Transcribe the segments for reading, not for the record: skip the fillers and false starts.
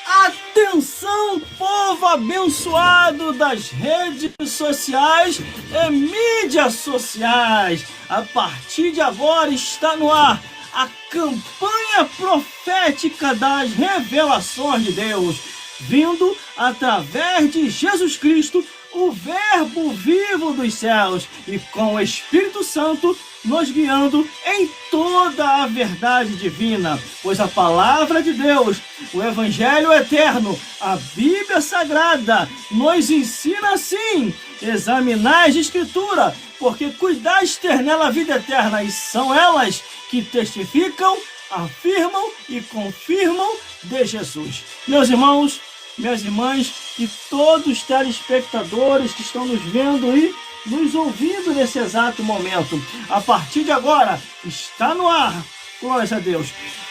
Atenção, povo abençoado das redes sociais e mídias sociais! A partir de agora está no ar a campanha profética das revelações de Deus, vindo através de Jesus Cristo, o Verbo vivo dos céus, e com o Espírito Santo nos guiando em toda a verdade divina, pois a palavra de Deus, o Evangelho eterno, a Bíblia Sagrada, nos ensina assim: examinar as Escrituras, porque cuidais ter nela a vida eterna, e são elas que testificam, afirmam e confirmam de Jesus. Meus irmãos, minhas irmãs e todos os telespectadores que estão nos vendo e nos ouvindo nesse exato momento, a partir de agora está no ar, glórias a Deus,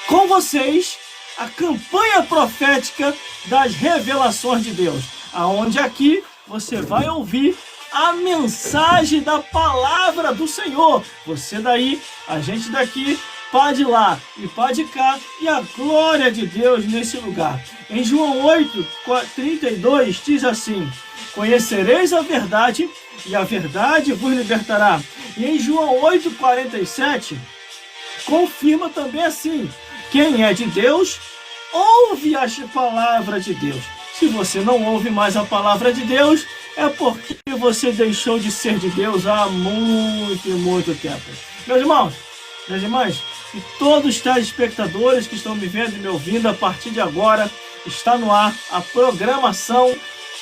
com vocês a campanha profética das revelações de Deus, aonde aqui você vai ouvir a mensagem da palavra do Senhor. Você daí, a gente daqui, pá de lá e pá de cá, e a glória de Deus nesse lugar. Em João 8:32 diz assim: conhecereis a verdade, e a verdade vos libertará. E em João 8:47 confirma também assim: quem é de Deus, ouve as palavras de Deus. Se você não ouve mais a palavra de Deus, é porque você deixou de ser de Deus há muito, muito tempo. Meus irmãos, minhas irmãs, e todos os telespectadores que estão me vendo e me ouvindo, a partir de agora está no ar a programação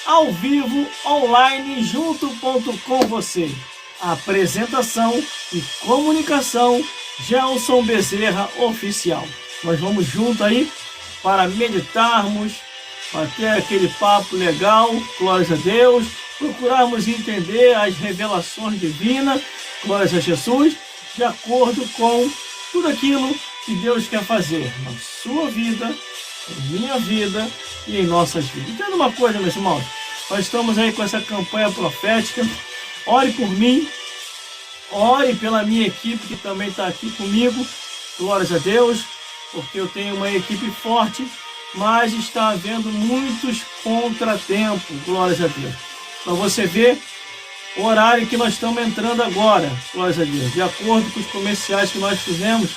ao vivo, online, junto com você. A apresentação e comunicação, Gelson Bezerra Oficial. Nós vamos junto aí para meditarmos, para ter aquele papo legal, glórias a Deus, procurarmos entender as revelações divinas, glórias a Jesus, de acordo com tudo aquilo que Deus quer fazer na sua vida, em minha vida e em nossas vidas. Entenda uma coisa, meus irmãos, nós estamos aí com essa campanha profética. Ore por mim, ore pela minha equipe que também está aqui comigo, glórias a Deus, porque eu tenho uma equipe forte, mas está havendo muitos contratempos, glórias a Deus. Para você ver o horário que nós estamos entrando agora, glórias a Deus, de acordo com os comerciais que nós fizemos,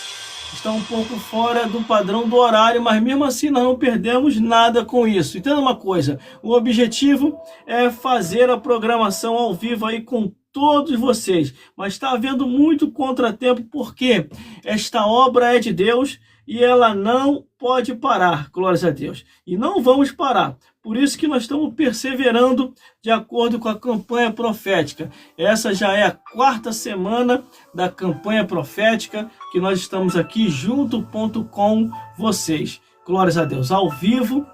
está um pouco fora do padrão do horário, mas mesmo assim nós não perdemos nada com isso. Entenda uma coisa, o objetivo é fazer a programação ao vivo aí com todos vocês, mas está havendo muito contratempo, porque esta obra é de Deus e ela não pode parar, glórias a Deus. E não vamos parar. Por isso que nós estamos perseverando de acordo com a campanha profética. Essa já é a 4ª semana da campanha profética que nós estamos aqui junto com vocês. Glórias a Deus, ao vivo.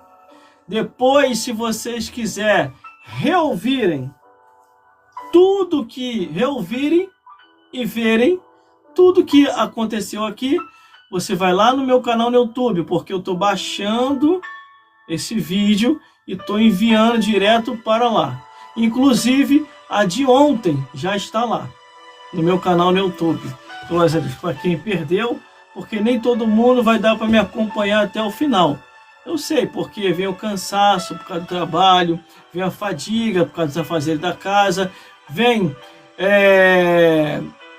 Depois, se vocês quiserem reouvirem tudo que reouvirem e verem tudo que aconteceu aqui, você vai lá no meu canal no YouTube, porque eu estou baixando esse vídeo e estou enviando direto para lá. Inclusive, a de ontem já está lá, no meu canal no YouTube. Glórias a Deus, para quem perdeu, porque nem todo mundo vai dar para me acompanhar até o final. Eu sei, porque vem o cansaço por causa do trabalho, vem a fadiga por causa dos afazeres da casa, vem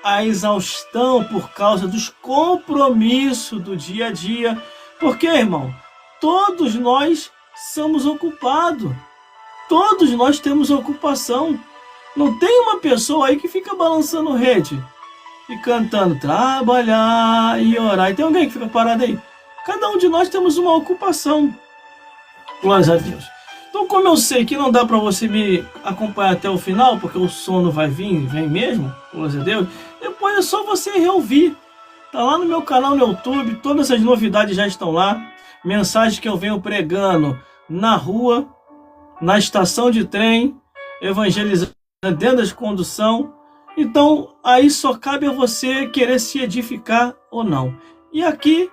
a exaustão por causa dos compromissos do dia a dia. Porque, irmão, todos nós somos ocupados. Todos nós temos ocupação. Não tem uma pessoa aí que fica balançando rede e cantando trabalhar e orar. E tem alguém que fica parado aí? Cada um de nós temos uma ocupação. Glórias a Deus. Então, como eu sei que não dá para você me acompanhar até o final, porque o sono vai vir, vem mesmo, glórias a Deus, depois é só você reouvir. Tá lá no meu canal no YouTube, todas as novidades já estão lá. Mensagens que eu venho pregando na rua, na estação de trem, evangelizando dentro da condução, Então, aí só cabe a você querer se edificar ou não. E aqui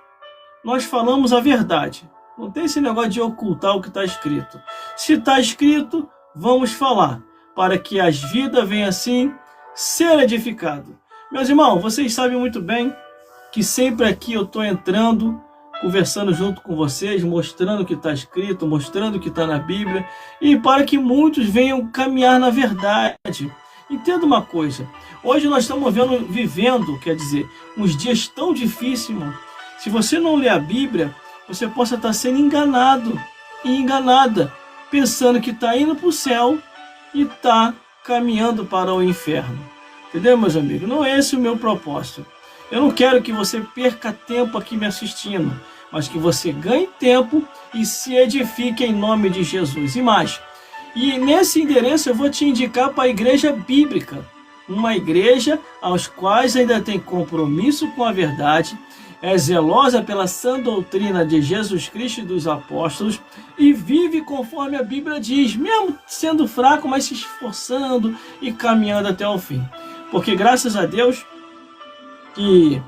nós falamos a verdade. Não tem esse negócio de ocultar o que está escrito. Se está escrito, vamos falar, para que as vidas venham assim ser edificadas. Meus irmãos, vocês sabem muito bem que sempre aqui eu estou entrando, conversando junto com vocês, mostrando o que está escrito, mostrando o que está na Bíblia, e para que muitos venham caminhar na verdade. Entenda uma coisa, hoje nós estamos vivendo, quer dizer, uns dias tão difíceis, irmão. Se você não ler a Bíblia, você possa estar sendo enganado e enganada, pensando que está indo para o céu e está caminhando para o inferno. Entendeu, meus amigos? Não é esse o meu propósito. Eu não quero que você perca tempo aqui me assistindo, mas que você ganhe tempo e se edifique em nome de Jesus. E mais, e nesse endereço eu vou te indicar para a igreja bíblica, uma igreja aos quais ainda tem compromisso com a verdade, é zelosa pela sã doutrina de Jesus Cristo e dos apóstolos e vive conforme a Bíblia diz, mesmo sendo fraco, mas se esforçando e caminhando até o fim. Porque graças a Deus que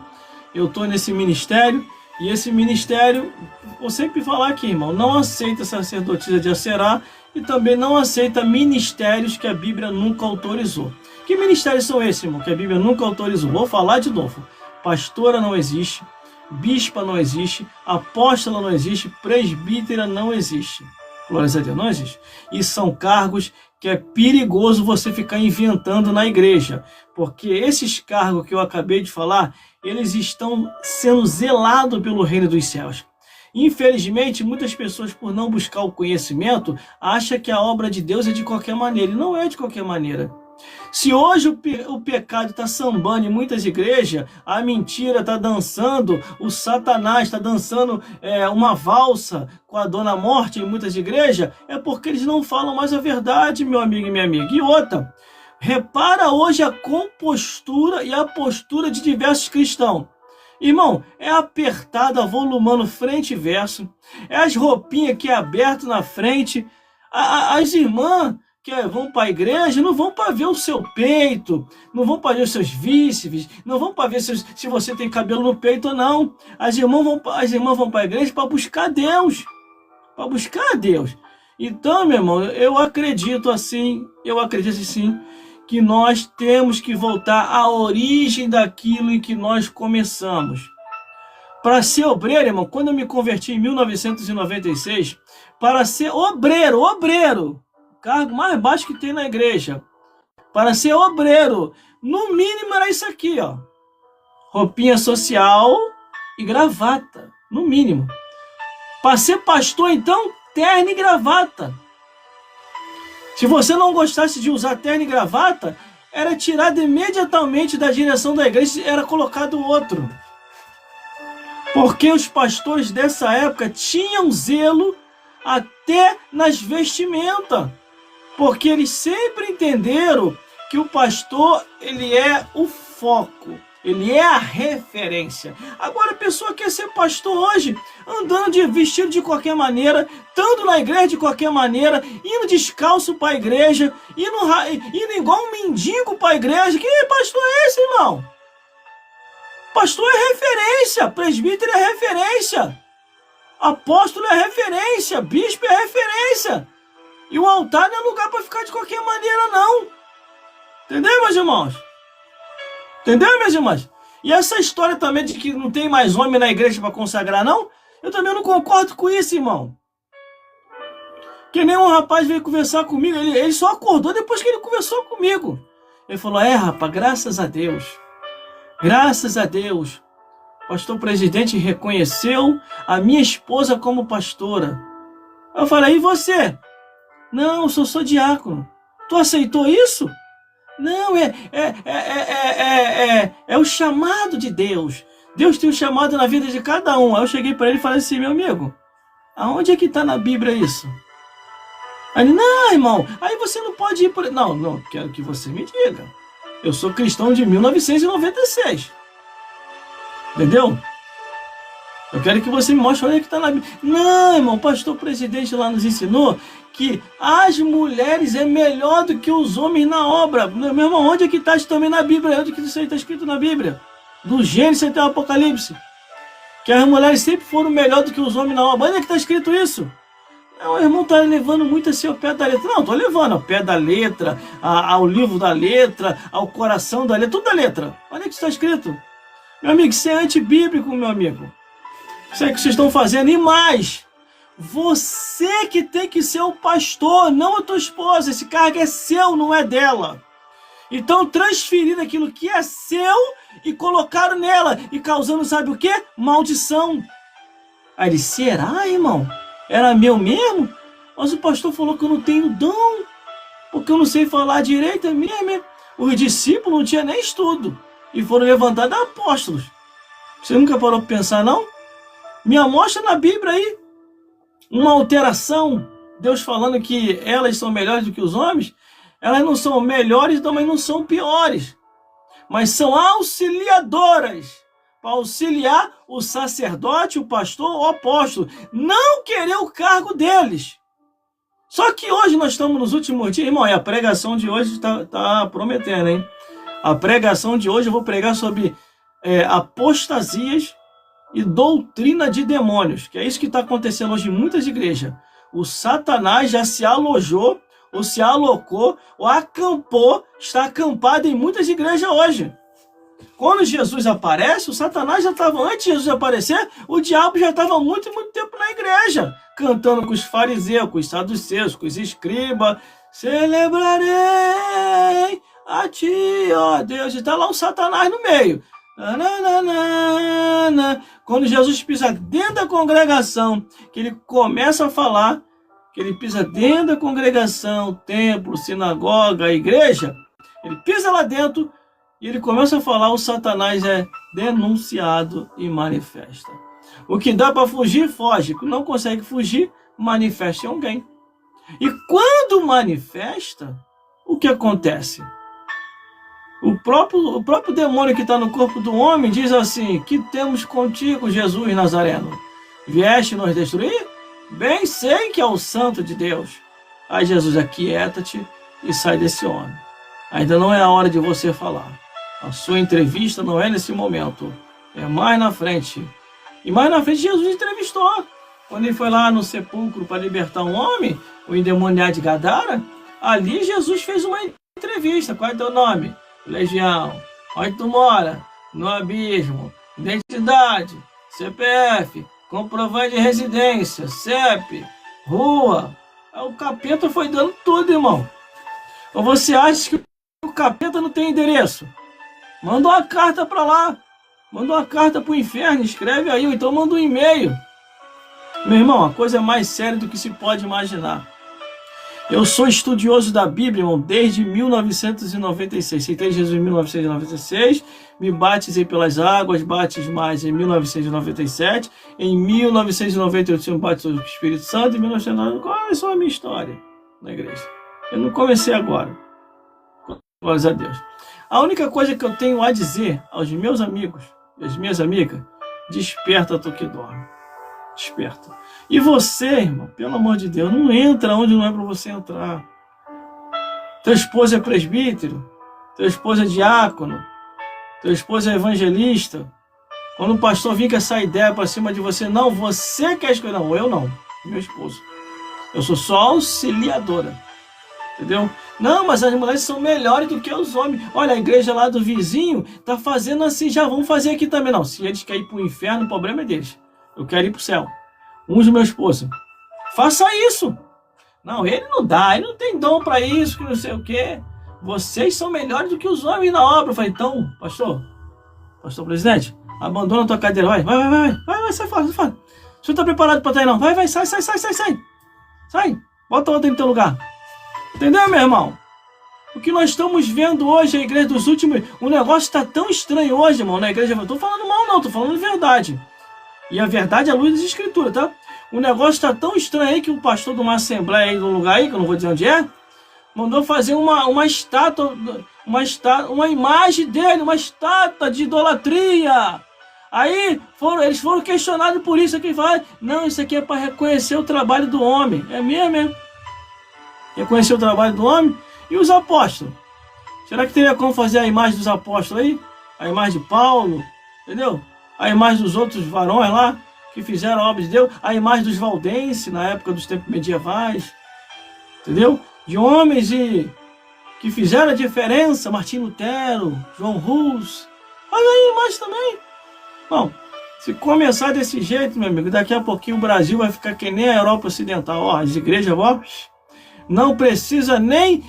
eu estou nesse ministério, e esse ministério, vou sempre falar aqui, irmão, não aceita sacerdotisa de Aserá e também não aceita ministérios que a Bíblia nunca autorizou. Que ministérios são esses, irmão, que a Bíblia nunca autorizou? Vou falar de novo. Pastora não existe, bispa não existe, apóstola não existe, presbítera não existe. Glórias a Deus, não existe. E são cargos que é perigoso você ficar inventando na igreja, porque esses cargos que eu acabei de falar, eles estão sendo zelados pelo reino dos céus. Infelizmente, muitas pessoas, por não buscar o conhecimento, acham que a obra de Deus é de qualquer maneira, e não é de qualquer maneira. Se hoje o pecado está sambando em muitas igrejas, a mentira está dançando, o Satanás está dançando uma valsa com a Dona Morte em muitas igrejas, é porque eles não falam mais a verdade, meu amigo e minha amiga. E outra, repara hoje a compostura e a postura de diversos cristãos. Irmão, é apertado, avolumando frente e verso, é as roupinhas que é aberto na frente, as irmãs que vão para a igreja, não vão para ver o seu peito, não vão para ver os seus bíceps, não vão para ver se você tem cabelo no peito ou não. As irmãs vão para a igreja para buscar Deus, para buscar Deus. Então, meu irmão, eu acredito assim, que nós temos que voltar à origem daquilo em que nós começamos. Para ser obreiro, irmão, quando eu me converti em 1996, para ser obreiro, cargo mais baixo que tem na igreja, para ser obreiro, no mínimo era isso aqui, ó, roupinha social e gravata, no mínimo. Para ser pastor, então, terno e gravata. Se você não gostasse de usar terno e gravata, era tirado imediatamente da direção da igreja e era colocado outro. Porque os pastores dessa época tinham zelo até nas vestimentas. Porque eles sempre entenderam que o pastor, ele é o foco, ele é a referência. Agora a pessoa quer ser pastor hoje, andando vestido de qualquer maneira, estando na igreja de qualquer maneira, indo descalço para a igreja, indo igual um mendigo para a igreja. Que pastor é esse, irmão? Pastor é referência, presbítero é referência, apóstolo é referência, bispo é referência. E o altar não é lugar para ficar de qualquer maneira, não. Entendeu, meus irmãos? Entendeu, meus irmãos? E essa história também de que não tem mais homem na igreja para consagrar, não? Eu também não concordo com isso, irmão. Que nem um rapaz veio conversar comigo, ele só acordou depois que ele conversou comigo. Ele falou, rapaz, graças a Deus, o pastor presidente reconheceu a minha esposa como pastora. Eu falei, e você? Não, eu sou diácono. Tu aceitou isso? Não, é o chamado de Deus. Deus tem um chamado na vida de cada um. Aí eu cheguei para ele e falei assim, meu amigo, aonde é que está na Bíblia isso? Aí ele, não, irmão, aí você não pode ir por... Não, quero que você me diga. Eu sou cristão de 1996. Entendeu? Eu quero que você me mostre onde é que está na Bíblia. Não, irmão, o pastor presidente lá nos ensinou que as mulheres é melhor do que os homens na obra. Meu irmão, onde é que está isso também na Bíblia? Onde é que isso aí está escrito na Bíblia? Do Gênesis até o Apocalipse. Que as mulheres sempre foram melhor do que os homens na obra. Onde é que está escrito isso? Não, o irmão está levando muito assim ao pé da letra. Não, estou levando ao pé da letra, ao livro da letra, ao coração da letra, tudo da letra. Onde é que está escrito? Meu amigo, isso é antibíblico, meu amigo. Isso é que vocês estão fazendo. E mais, você que tem que ser o pastor, não a tua esposa. Esse cargo é seu, não é dela. Então transferiram aquilo que é seu e colocaram nela. E causando, sabe o quê? Maldição. Aí ele, será, irmão? Era meu mesmo? Mas o pastor falou que eu não tenho dom, porque eu não sei falar direito, é mesmo. Os discípulos não tinham nem estudo e foram levantados apóstolos. Você nunca parou para pensar, não? Me mostra na Bíblia aí uma alteração, Deus falando que elas são melhores do que os homens. Elas não são melhores, também não são piores, mas são auxiliadoras para auxiliar o sacerdote, o pastor, o apóstolo, não querer o cargo deles. Só que hoje nós estamos nos últimos dias, irmão, e a pregação de hoje está prometendo, hein? A pregação de hoje eu vou pregar sobre apostasias e doutrina de demônios, que é isso que está acontecendo hoje em muitas igrejas. O Satanás já se alojou, ou se alocou, ou acampou, está acampado em muitas igrejas hoje. Quando Jesus aparece, o Satanás já estava, antes de Jesus aparecer, o diabo já estava muito tempo na igreja, cantando com os fariseus, com os saduceus, com os escribas. Celebrarei a ti, ó Deus. E está lá o Satanás no meio. Quando Jesus pisa dentro da congregação, que ele começa a falar, que ele pisa dentro da congregação, templo, sinagoga, igreja, ele pisa lá dentro, e ele começa a falar, o Satanás é denunciado e manifesta. O que dá para fugir, foge. O que não consegue fugir, manifesta em alguém. E quando manifesta, o que acontece? O próprio demônio que está no corpo do homem diz assim, que temos contigo, Jesus Nazareno? Vieste nos destruir? Bem sei que é o santo de Deus. Aí Jesus, aquieta-te e sai desse homem. Ainda não é a hora de você falar. A sua entrevista não é nesse momento, é mais na frente. E mais na frente Jesus entrevistou. Quando ele foi lá no sepulcro para libertar um homem, o endemoniado de Gadara, ali Jesus fez uma entrevista. Qual é teu nome? Legião. Onde tu mora? No abismo. Identidade, CPF, comprovante de residência, CEP, rua. O capeta foi dando tudo, irmão. Ou você acha que o capeta não tem endereço? Manda uma carta para lá. Manda uma carta para o inferno. Escreve aí. Ou então manda um e-mail. Meu irmão, a coisa é mais séria do que se pode imaginar. Eu sou estudioso da Bíblia, irmão, desde 1996. Aceitei Jesus em 1996. Me batizei pelas águas, batismais em 1997. Em 1998 eu me batizei com o Espírito Santo. Em 1999, qual é a minha história na igreja? Eu não comecei agora. Glórias a Deus. A única coisa que eu tenho a dizer aos meus amigos e às minhas amigas, desperta tu que dorme. Desperta. E você, irmão, pelo amor de Deus, não entra onde não é para você entrar. Teu esposo é presbítero, teu esposo é diácono, teu esposo é evangelista. Quando o pastor vir com essa ideia para cima de você, não, você quer escolher, não, eu não, meu esposo. Eu sou só auxiliadora. Entendeu? Não, mas as mulheres são melhores do que os homens. Olha, a igreja lá do vizinho tá fazendo assim, já vão fazer aqui também. Não, se eles querem ir para o inferno, o problema é deles. Eu quero ir para o céu. Unge meu esposo. Faça isso. Não, ele não dá, ele não tem dom para isso, que não sei o quê. Vocês são melhores do que os homens na obra. Eu falei, então, pastor presidente, abandona a tua cadeira, vai, sai fora. O senhor está preparado para estar aí, não? Vai, sai. Sai, bota outra no teu lugar. Entendeu, meu irmão? O que nós estamos vendo hoje, a igreja dos últimos... O negócio está tão estranho hoje, irmão, na igreja... Não estou falando mal, não, estou falando verdade. E a verdade é a luz das escrituras, tá? O negócio está tão estranho aí que o pastor de uma assembleia aí, de um lugar aí, que eu não vou dizer onde é, mandou fazer uma estátua, uma imagem dele, uma estátua de idolatria. Aí eles foram questionados por isso. Aqui fala, não, isso aqui é para reconhecer o trabalho do homem. É mesmo, é? Reconhecer o trabalho do homem? E os apóstolos? Será que teria como fazer a imagem dos apóstolos aí? A imagem de Paulo, entendeu? A imagem dos outros varões lá, que fizeram a obra de Deus. A imagem dos valdenses, na época dos tempos medievais. Entendeu? De homens que fizeram a diferença. Martinho Lutero, João Hus. Olha aí a imagem também. Bom, se começar desse jeito, meu amigo, daqui a pouquinho o Brasil vai ficar que nem a Europa Ocidental. Ó, as igrejas, ó, não precisa nem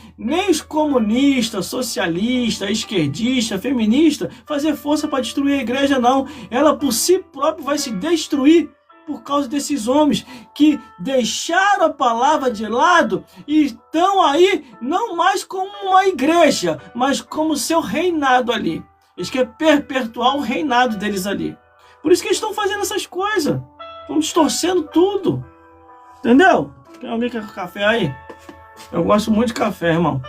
os comunistas, socialistas, esquerdistas, feministas fazer força para destruir a igreja, não. Ela por si própria vai se destruir por causa desses homens que deixaram a palavra de lado e estão aí não mais como uma igreja, mas como seu reinado ali. Eles querem perpetuar o reinado deles ali. Por isso que eles estão fazendo essas coisas. Estão distorcendo tudo. Entendeu? Tem alguém que quer café aí? Eu gosto muito de café, irmão.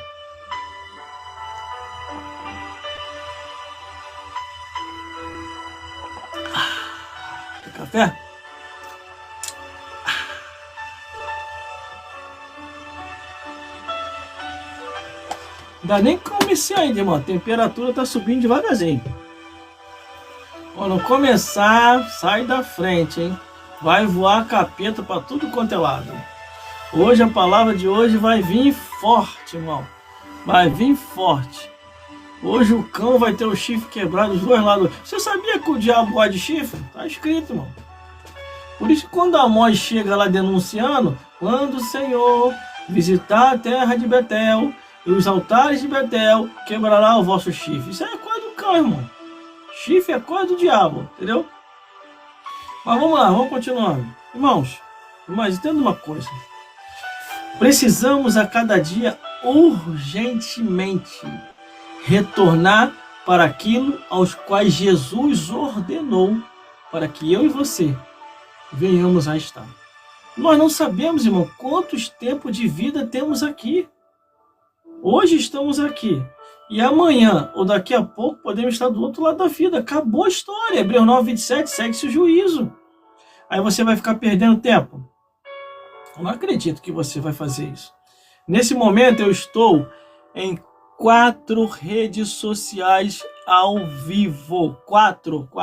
Quer café? Ainda nem comecei ainda, irmão. A temperatura tá subindo devagarzinho. Quando começar, sai da frente, hein? Vai voar capeta pra tudo quanto é lado. Hoje, a palavra de hoje vai vir forte, irmão. Vai vir forte. Hoje o cão vai ter o chifre quebrado dos dois lados. Você sabia que o diabo gosta de chifre? Tá escrito, irmão. Por isso que quando Amós chega lá denunciando, quando o Senhor visitar a terra de Betel, e os altares de Betel, quebrará o vosso chifre. Isso é coisa do cão, irmão. Chifre é coisa do diabo, entendeu? Mas vamos lá, vamos continuando. Irmãos, entenda uma coisa. Precisamos a cada dia urgentemente retornar para aquilo aos quais Jesus ordenou para que eu e você venhamos a estar. Nós não sabemos, irmão, quantos tempos de vida temos aqui. Hoje estamos aqui. E amanhã, ou daqui a pouco, podemos estar do outro lado da vida. Acabou a história. Hebreus 9:27, segue-se o juízo. Aí você vai ficar perdendo tempo. Eu não acredito que você vai fazer isso. Nesse momento eu estou em 4 redes sociais ao vivo. 4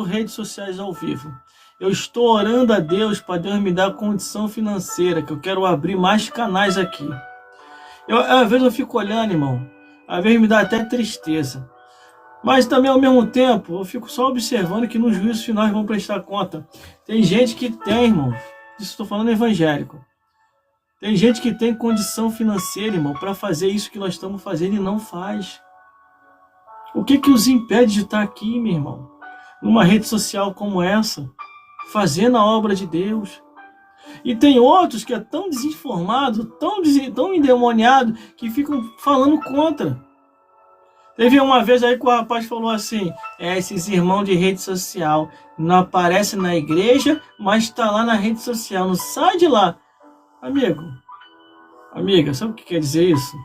redes sociais ao vivo. Eu estou orando a Deus para Deus me dar condição financeira, que eu quero abrir mais canais aqui. Às vezes eu fico olhando, irmão. Às vezes me dá até tristeza. Mas também, ao mesmo tempo, eu fico só observando que nos juízos finais vão prestar conta. Tem gente que tem, irmão. Isso estou falando evangélico. Tem gente que tem condição financeira, irmão, para fazer isso que nós estamos fazendo e não faz. O que os impede de estar aqui, meu irmão? Numa rede social como essa, fazendo a obra de Deus. E tem outros que é tão desinformado, tão endemoniado, que ficam falando contra. Teve uma vez aí que o rapaz falou assim, esses irmãos de rede social não aparecem na igreja, mas está lá na rede social, não sai de lá. Amigo, amiga, sabe o que quer dizer isso?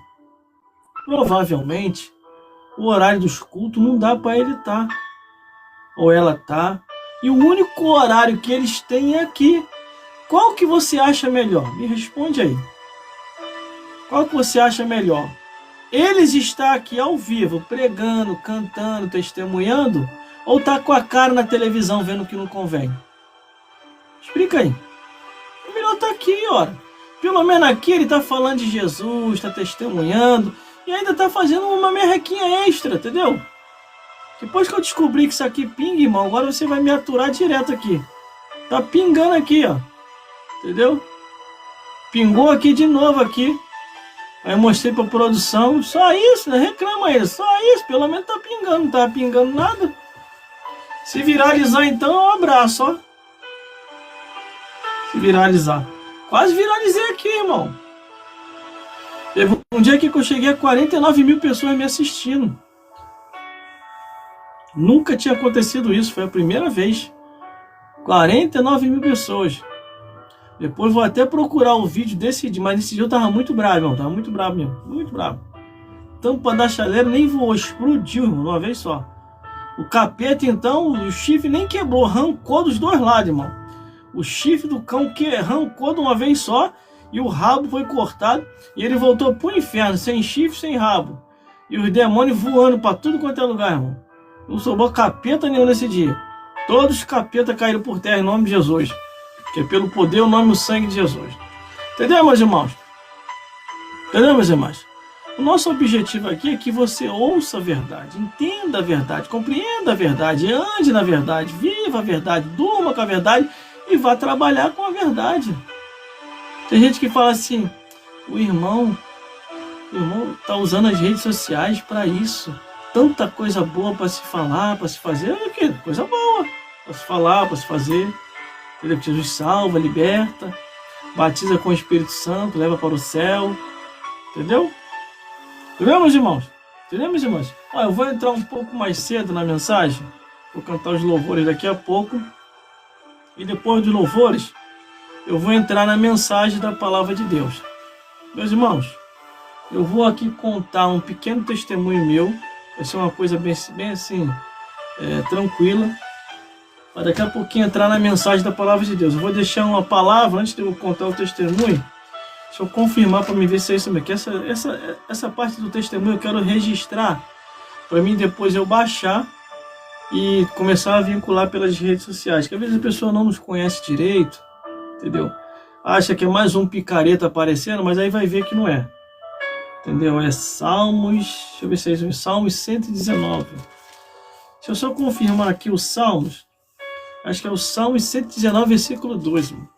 Provavelmente, o horário dos cultos não dá para ele estar. Ou ela tá. E o único horário que eles têm é aqui. Qual que você acha melhor? Me responde aí. Qual que você acha melhor? Eles estão aqui ao vivo, pregando, cantando, testemunhando, ou tá com a cara na televisão vendo o que não convém? Explica aí. É melhor estar aqui, ora. Pelo menos aqui ele tá falando de Jesus, está testemunhando, e ainda tá fazendo uma merrequinha extra, entendeu? Depois que eu descobri que isso aqui pinga, irmão, agora você vai me aturar direto aqui. Tá pingando aqui, ó. Entendeu? Pingou aqui de novo aqui. Aí eu mostrei pra produção. Só isso, né? Reclama aí. Só isso. Pelo menos tá pingando. Não tá pingando nada. Se viralizar então, é um abraço, ó. Se viralizar. Quase viralizei aqui, irmão. Teve um dia aqui que eu cheguei a 49 mil pessoas me assistindo. Nunca tinha acontecido isso, foi a primeira vez. 49 mil pessoas. Depois vou até procurar o vídeo desse dia, mas nesse dia eu tava muito bravo, irmão. Tava muito bravo mesmo, muito bravo. Tampa da chaleira nem voou, explodiu, irmão, de uma vez só. O capeta, então, o chifre nem quebrou, arrancou dos dois lados, irmão. O chifre do cão que arrancou de uma vez só e o rabo foi cortado e ele voltou pro inferno, sem chifre, sem rabo. E os demônios voando para tudo quanto é lugar, irmão. Não sobrou capeta nenhum nesse dia. Todos os capetas caíram por terra em nome de Jesus. Que é pelo poder, o nome e o sangue de Jesus. Entendeu, meus irmãos? Entendeu, meus irmãos? O nosso objetivo aqui é que você ouça a verdade, entenda a verdade, compreenda a verdade, ande na verdade, viva a verdade, durma com a verdade e vá trabalhar com a verdade. Tem gente que fala assim, o irmão está usando as redes sociais para isso. Tanta coisa boa para se falar, para se fazer. Olha aqui, coisa boa para se falar, para se fazer. Entendeu? Jesus salva, liberta, batiza com o Espírito Santo, leva para o céu. Entendeu? Entendeu, meus irmãos? Entendeu, meus irmãos? Olha, eu vou entrar um pouco mais cedo na mensagem. Vou cantar os louvores daqui a pouco. E depois dos louvores, eu vou entrar na mensagem da palavra de Deus. Meus irmãos, eu vou aqui contar um pequeno testemunho meu. Vai ser uma coisa bem assim, tranquila. Para daqui a pouquinho entrar na mensagem da palavra de Deus. Eu vou deixar uma palavra, antes de eu contar o testemunho. Deixa eu confirmar para me ver se é isso mesmo. Que essa parte do testemunho eu quero registrar. Para mim depois eu baixar e começar a vincular pelas redes sociais. Que às vezes a pessoa não nos conhece direito. Entendeu? Acha que é mais um picareta aparecendo, mas aí vai ver que não é. Entendeu? É Salmos, deixa eu ver se é isso, Salmos 119. Deixa eu só confirmar aqui os Salmos. Acho que é o Salmos 119, versículo 2. Mano.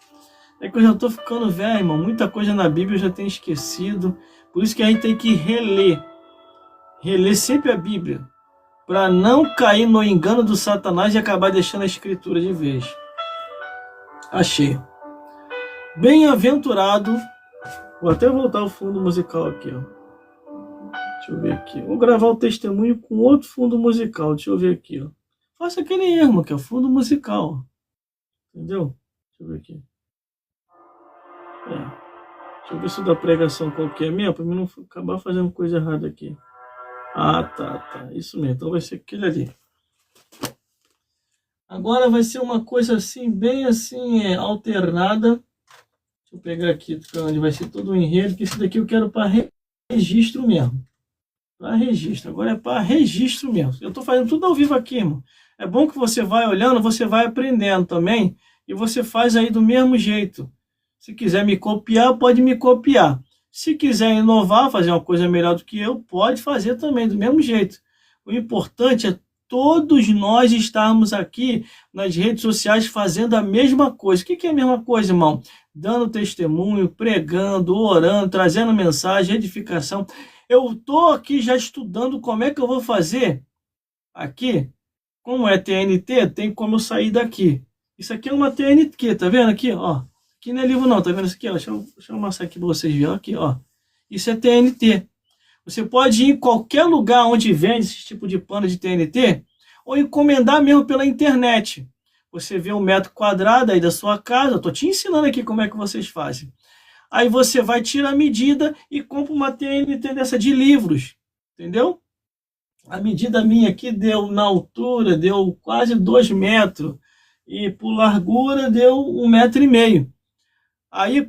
É que eu já estou ficando velho, irmão. Muita coisa na Bíblia eu já tenho esquecido. Por isso que a gente tem que reler. Reler sempre a Bíblia. Para não cair no engano do Satanás e acabar deixando a Escritura de vez. Achei. Bem-aventurado. Vou até voltar o fundo musical aqui, ó. Deixa eu ver aqui. Vou gravar o testemunho com outro fundo musical. Deixa eu ver aqui, ó. Faça aquele erro, que é o fundo musical. Entendeu? Deixa eu ver aqui. Deixa eu ver se o da pregação qualquer é mesmo, para mim não acabar fazendo coisa errada aqui. Ah, tá. Isso mesmo. Então vai ser aquele ali. Agora vai ser uma coisa assim, bem assim, alternada. Deixa eu pegar aqui, onde vai ser todo o enredo, que esse daqui eu quero para registro mesmo. Para registro. Agora é para registro mesmo. Eu estou fazendo tudo ao vivo aqui, irmão. É bom que você vai olhando, você vai aprendendo também. E você faz aí do mesmo jeito. Se quiser me copiar, pode me copiar. Se quiser inovar, fazer uma coisa melhor do que eu, pode fazer também do mesmo jeito. O importante é todos nós estarmos aqui nas redes sociais fazendo a mesma coisa. O que é a mesma coisa, irmão? Dando testemunho, pregando, orando, trazendo mensagem, edificação. Eu estou aqui já estudando como é que eu vou fazer aqui. Como é TNT, tem como eu sair daqui. Isso aqui é uma TNT, tá vendo aqui, ó? Aqui não é livro não, tá vendo isso aqui, ó? Deixa eu mostrar aqui para vocês verem, aqui, ó. Isso é TNT. Você pode ir em qualquer lugar onde vende esse tipo de pano de TNT ou encomendar mesmo pela internet. Você vê um metro quadrado aí da sua casa, eu tô te ensinando aqui como é que vocês fazem. Aí você vai tirar a medida e compra uma TNT dessa de livros, entendeu? A medida minha aqui deu na altura, deu quase 2 metros e por largura deu 1,5 metro. Aí,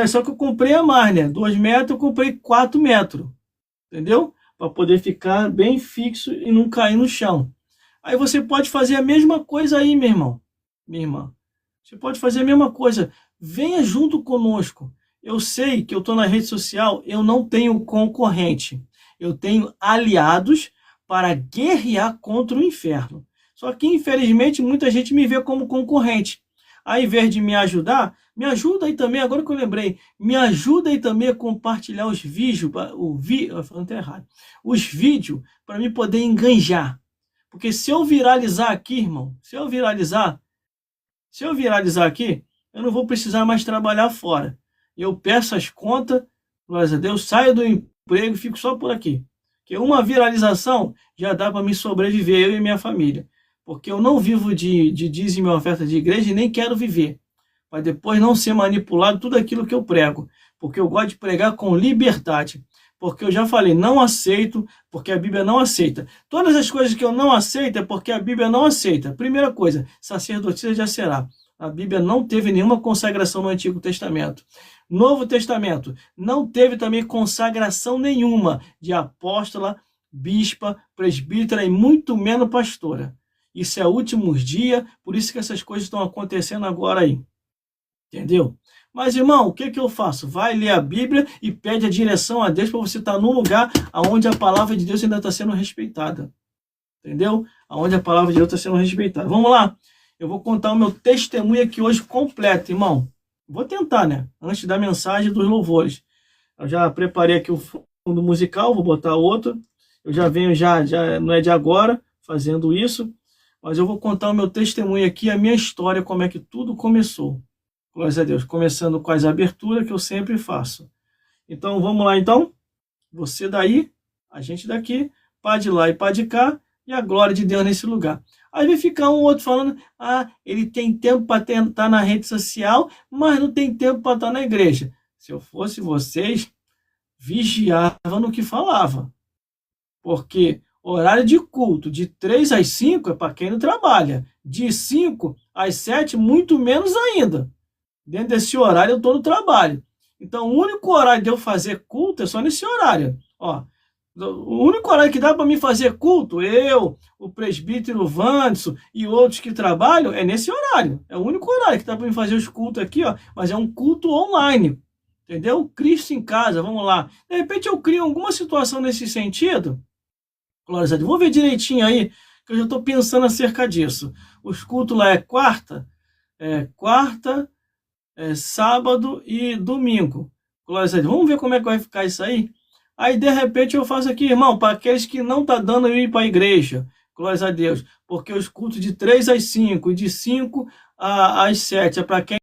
só que eu comprei a mais, né? 2 metros, eu comprei 4 metros. Entendeu? Para poder ficar bem fixo e não cair no chão. Aí você pode fazer a mesma coisa aí, meu irmão. Minha irmã. Você pode fazer a mesma coisa. Venha junto conosco. Eu sei que eu estou na rede social, eu não tenho concorrente. Eu tenho aliados para guerrear contra o inferno. Só que, infelizmente, muita gente me vê como concorrente. Aí, ao invés de me ajudar, me ajuda aí também, agora que eu lembrei, me ajuda aí também a compartilhar os vídeos, os vídeos, para mim poder enganjar. Porque se eu viralizar aqui, irmão, se eu viralizar aqui, eu não vou precisar mais trabalhar fora. Eu peço as contas, glória a Deus, saio do emprego e fico só por aqui. Porque uma viralização já dá para me sobreviver, eu e minha família. Porque eu não vivo de dízimo e oferta de igreja e nem quero viver. Para depois não ser manipulado tudo aquilo que eu prego. Porque eu gosto de pregar com liberdade. porque eu já falei, não aceito, porque a Bíblia não aceita. Todas as coisas que eu não aceito é porque a Bíblia não aceita. Primeira coisa, sacerdotisa já será. A Bíblia não teve nenhuma consagração no Antigo Testamento. Novo Testamento não teve também consagração nenhuma de apóstola, bispa, presbítera e muito menos pastora. Isso é últimos dias, por isso que essas coisas estão acontecendo agora aí. Entendeu? Mas, irmão, o que eu faço? Vai ler a Bíblia e pede a direção a Deus para você estar num lugar onde a palavra de Deus ainda está sendo respeitada. Entendeu? Onde a palavra de Deus está sendo respeitada. Vamos lá. Eu vou contar o meu testemunho aqui hoje completo, irmão. Vou tentar, né? Antes da mensagem dos louvores. Eu já preparei aqui o fundo musical, vou botar outro. Eu já venho, já não é de agora, fazendo isso. Mas eu vou contar o meu testemunho aqui, a minha história, como é que tudo começou. Glória a Deus. Começando com as aberturas que eu sempre faço. Então, vamos lá, então. Você daí, a gente daqui, pá de lá e pá de cá, e a glória de Deus nesse lugar. Aí vai ficar um outro falando, ele tem tempo para estar na rede social, mas não tem tempo para estar na igreja. Se eu fosse vocês, vigiava no que falava. Porque horário de culto de 3 às 5 é para quem não trabalha. De 5 às 7, muito menos ainda. Dentro desse horário eu estou no trabalho. Então o único horário de eu fazer culto é só nesse horário. Ó, o único horário que dá para mim fazer culto, eu, o presbítero Wanderson e outros que trabalham, é nesse horário. É o único horário que dá para mim fazer os cultos aqui, ó, mas é um culto online. Entendeu? Cristo em casa, vamos lá. De repente eu crio alguma situação nesse sentido. Glória a Deus. Vou ver direitinho aí, que eu já estou pensando acerca disso. Os cultos lá é quarta, sábado e domingo. Glória a Deus. Vamos ver como é que vai ficar isso aí? Aí, de repente, eu faço aqui, irmão, para aqueles que não estão dando eu ir para a igreja. Glória a Deus. Porque os cultos de 3 às 5 e de 5 às 7 é para quem...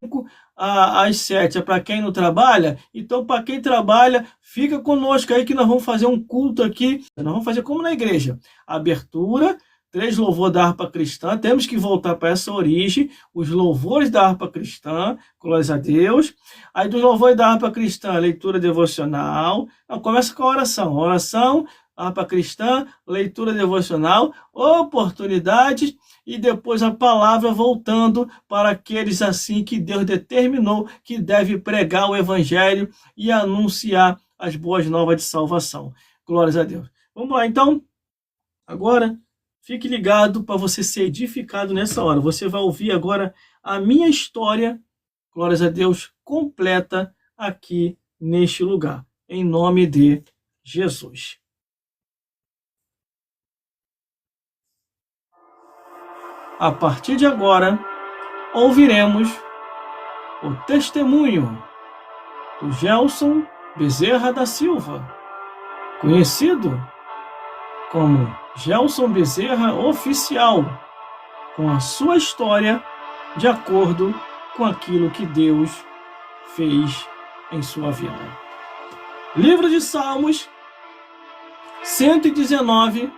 às 7 é para quem não trabalha. Então, para quem trabalha, fica conosco aí que nós vamos fazer um culto aqui. Nós vamos fazer como na igreja. Abertura, 3 louvores da harpa cristã. Temos que voltar para essa origem. Os louvores da harpa cristã. Glória a Deus. Aí dos louvores da harpa cristã, leitura devocional. Não, começa com a oração. Oração, harpa cristã, leitura devocional, oportunidades e depois a palavra voltando para aqueles assim que Deus determinou que deve pregar o evangelho e anunciar as boas novas de salvação. Glórias a Deus. Vamos lá, então. Agora, fique ligado para você ser edificado nessa hora. Você vai ouvir agora a minha história, glórias a Deus, completa aqui neste lugar. Em nome de Jesus. A partir de agora, ouviremos o testemunho do Gelson Bezerra da Silva, conhecido como Gelson Bezerra Oficial, com a sua história de acordo com aquilo que Deus fez em sua vida. Livro de Salmos, 119,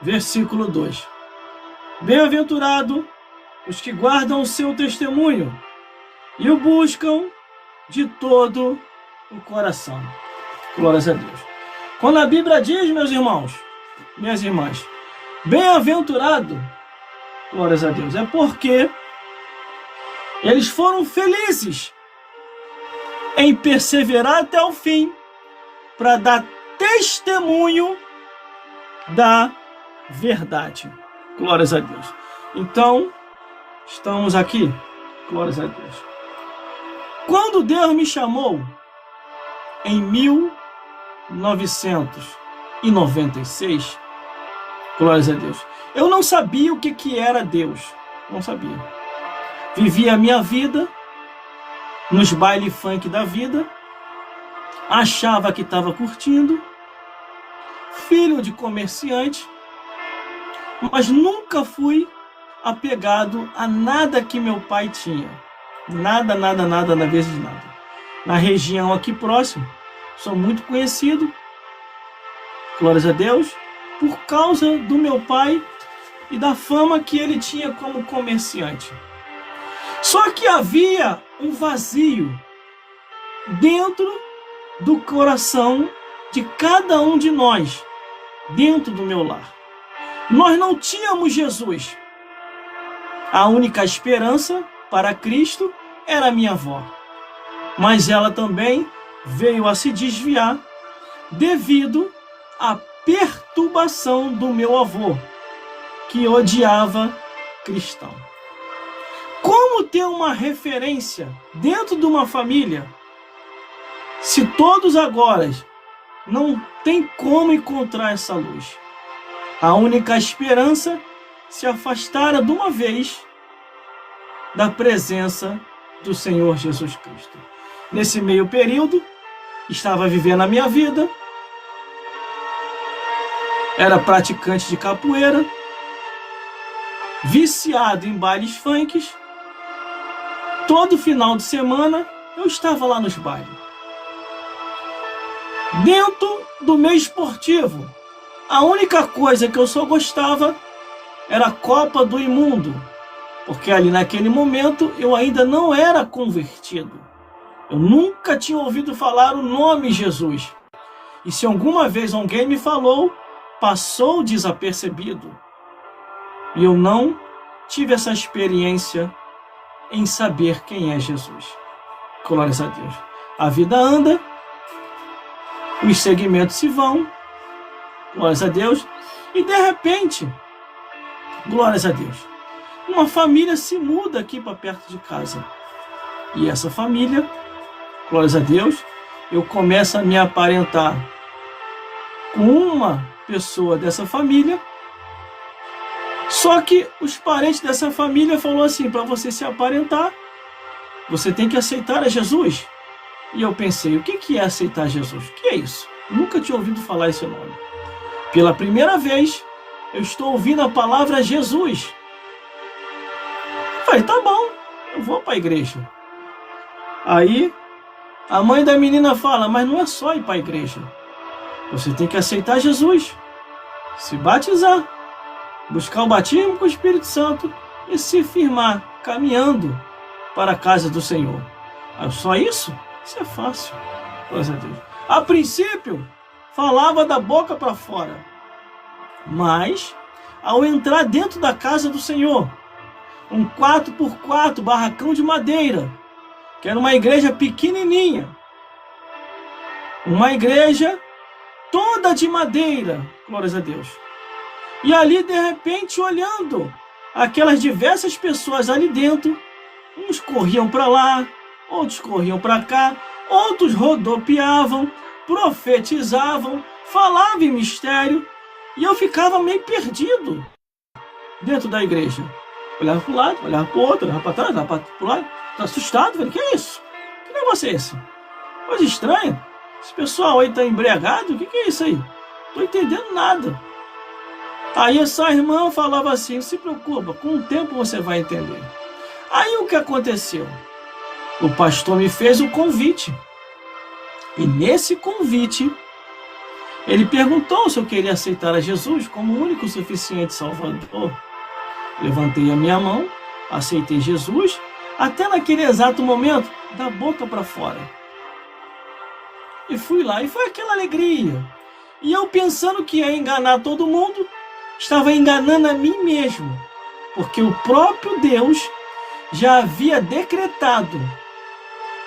versículo 2. Bem-aventurado os que guardam o seu testemunho e o buscam de todo o coração. Glórias a Deus. Quando a Bíblia diz, meus irmãos, minhas irmãs, bem-aventurado, glórias a Deus, é porque eles foram felizes em perseverar até o fim para dar testemunho da verdade. Glórias a Deus. Então, estamos aqui. Glórias a Deus. Quando Deus me chamou, em 1996, glórias a Deus, eu não sabia o que era Deus. Não sabia. Vivia a minha vida nos baile funk da vida, achava que estava curtindo, filho de comerciante, mas nunca fui apegado a nada que meu pai tinha. Nada, na vez de nada. Na região aqui próximo, sou muito conhecido, glórias a Deus, por causa do meu pai e da fama que ele tinha como comerciante. Só que havia um vazio dentro do coração de cada um de nós dentro do meu lar. Nós não tínhamos Jesus. A única esperança para Cristo era minha avó. Mas ela também veio a se desviar devido à perturbação do meu avô, que odiava cristão. Como ter uma referência dentro de uma família se todos agora não tem como encontrar essa luz? A única esperança se afastara de uma vez da presença do Senhor Jesus Cristo. Nesse meio período, estava vivendo a minha vida, era praticante de capoeira, viciado em bailes funks. Todo final de semana eu estava lá nos bailes. Dentro do meio esportivo, a única coisa que eu só gostava era a Copa do Imundo, porque ali naquele momento eu ainda não era convertido. Eu nunca tinha ouvido falar o nome Jesus. E se alguma vez alguém me falou, passou desapercebido. E eu não tive essa experiência em saber quem é Jesus. Glórias a Deus. A vida anda, os segmentos se vão, glórias a Deus, e de repente, glórias a Deus, uma família se muda aqui para perto de casa. E essa família, glórias a Deus, eu começo a me aparentar com uma pessoa dessa família. Só que os parentes dessa família falaram assim: para você se aparentar, você tem que aceitar a Jesus. E eu pensei, o que é aceitar Jesus? O que é isso? Nunca tinha ouvido falar esse nome. Pela primeira vez, eu estou ouvindo a palavra Jesus. Falei, tá bom, eu vou para a igreja. Aí, a mãe da menina fala, mas não é só ir para a igreja. Você tem que aceitar Jesus, se batizar, buscar o batismo com o Espírito Santo e se firmar, caminhando para a casa do Senhor. Só isso? Isso é fácil. Glória a Deus. A princípio, falava da boca para fora. Mas, ao entrar dentro da casa do Senhor, um 4x4 barracão de madeira, que era uma igreja pequenininha, uma igreja toda de madeira, glórias a Deus. E ali, de repente, olhando aquelas diversas pessoas ali dentro, uns corriam para lá, outros corriam para cá, outros rodopiavam, profetizavam, falavam em mistério, e eu ficava meio perdido dentro da igreja. Olhava para o lado, olhava para o outro, olhava para trás, olhava para o lado, assustado, falei, que é isso? Que negócio é esse? Coisa estranha. Esse pessoal aí está embriagado, o que é isso aí? Não estou entendendo nada. Aí essa irmã falava assim, não se preocupa, com o tempo você vai entender. Aí o que aconteceu? O pastor me fez o convite. E nesse convite, ele perguntou se eu queria aceitar a Jesus como o único e suficiente Salvador. Levantei a minha mão, aceitei Jesus, até naquele exato momento, da boca para fora. E fui lá, e foi aquela alegria. E eu pensando que ia enganar todo mundo, estava enganando a mim mesmo. Porque o próprio Deus já havia decretado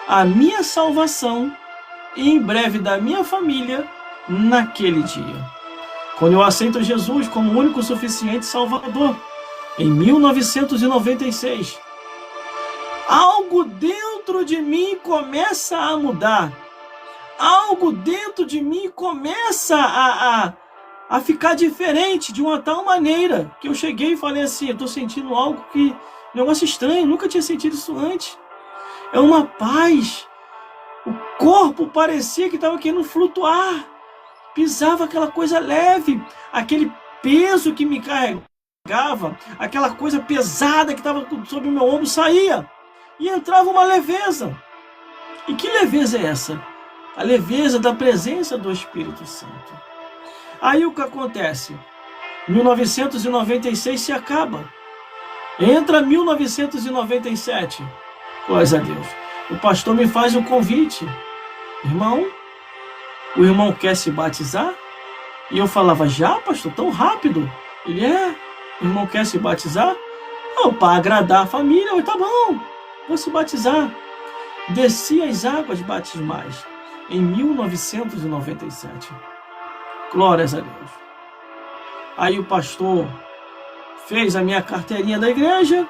a minha salvação e em breve da minha família naquele dia. Quando eu aceito Jesus como o único e suficiente Salvador, em 1996, algo dentro de mim começa a mudar. Algo dentro de mim começa a ficar diferente de uma tal maneira que eu cheguei e falei assim, eu estou sentindo algo que, negócio estranho, nunca tinha sentido isso antes. É uma paz. O corpo parecia que estava querendo flutuar. Pisava aquela coisa leve, aquele peso que me carregava, aquela coisa pesada que estava sobre o meu ombro saía. E entrava uma leveza. E que leveza é essa? A leveza da presença do Espírito Santo. Aí o que acontece? 1996 se acaba. Entra 1997. Glória a Deus. O pastor me faz um convite. Irmão, o irmão quer se batizar? E eu falava, já, pastor, tão rápido? Ele, o irmão quer se batizar? Não, para agradar a família, eu, tá bom, vou se batizar. Desci as águas batismais em 1997. Glórias a Deus. Aí o pastor fez a minha carteirinha da igreja,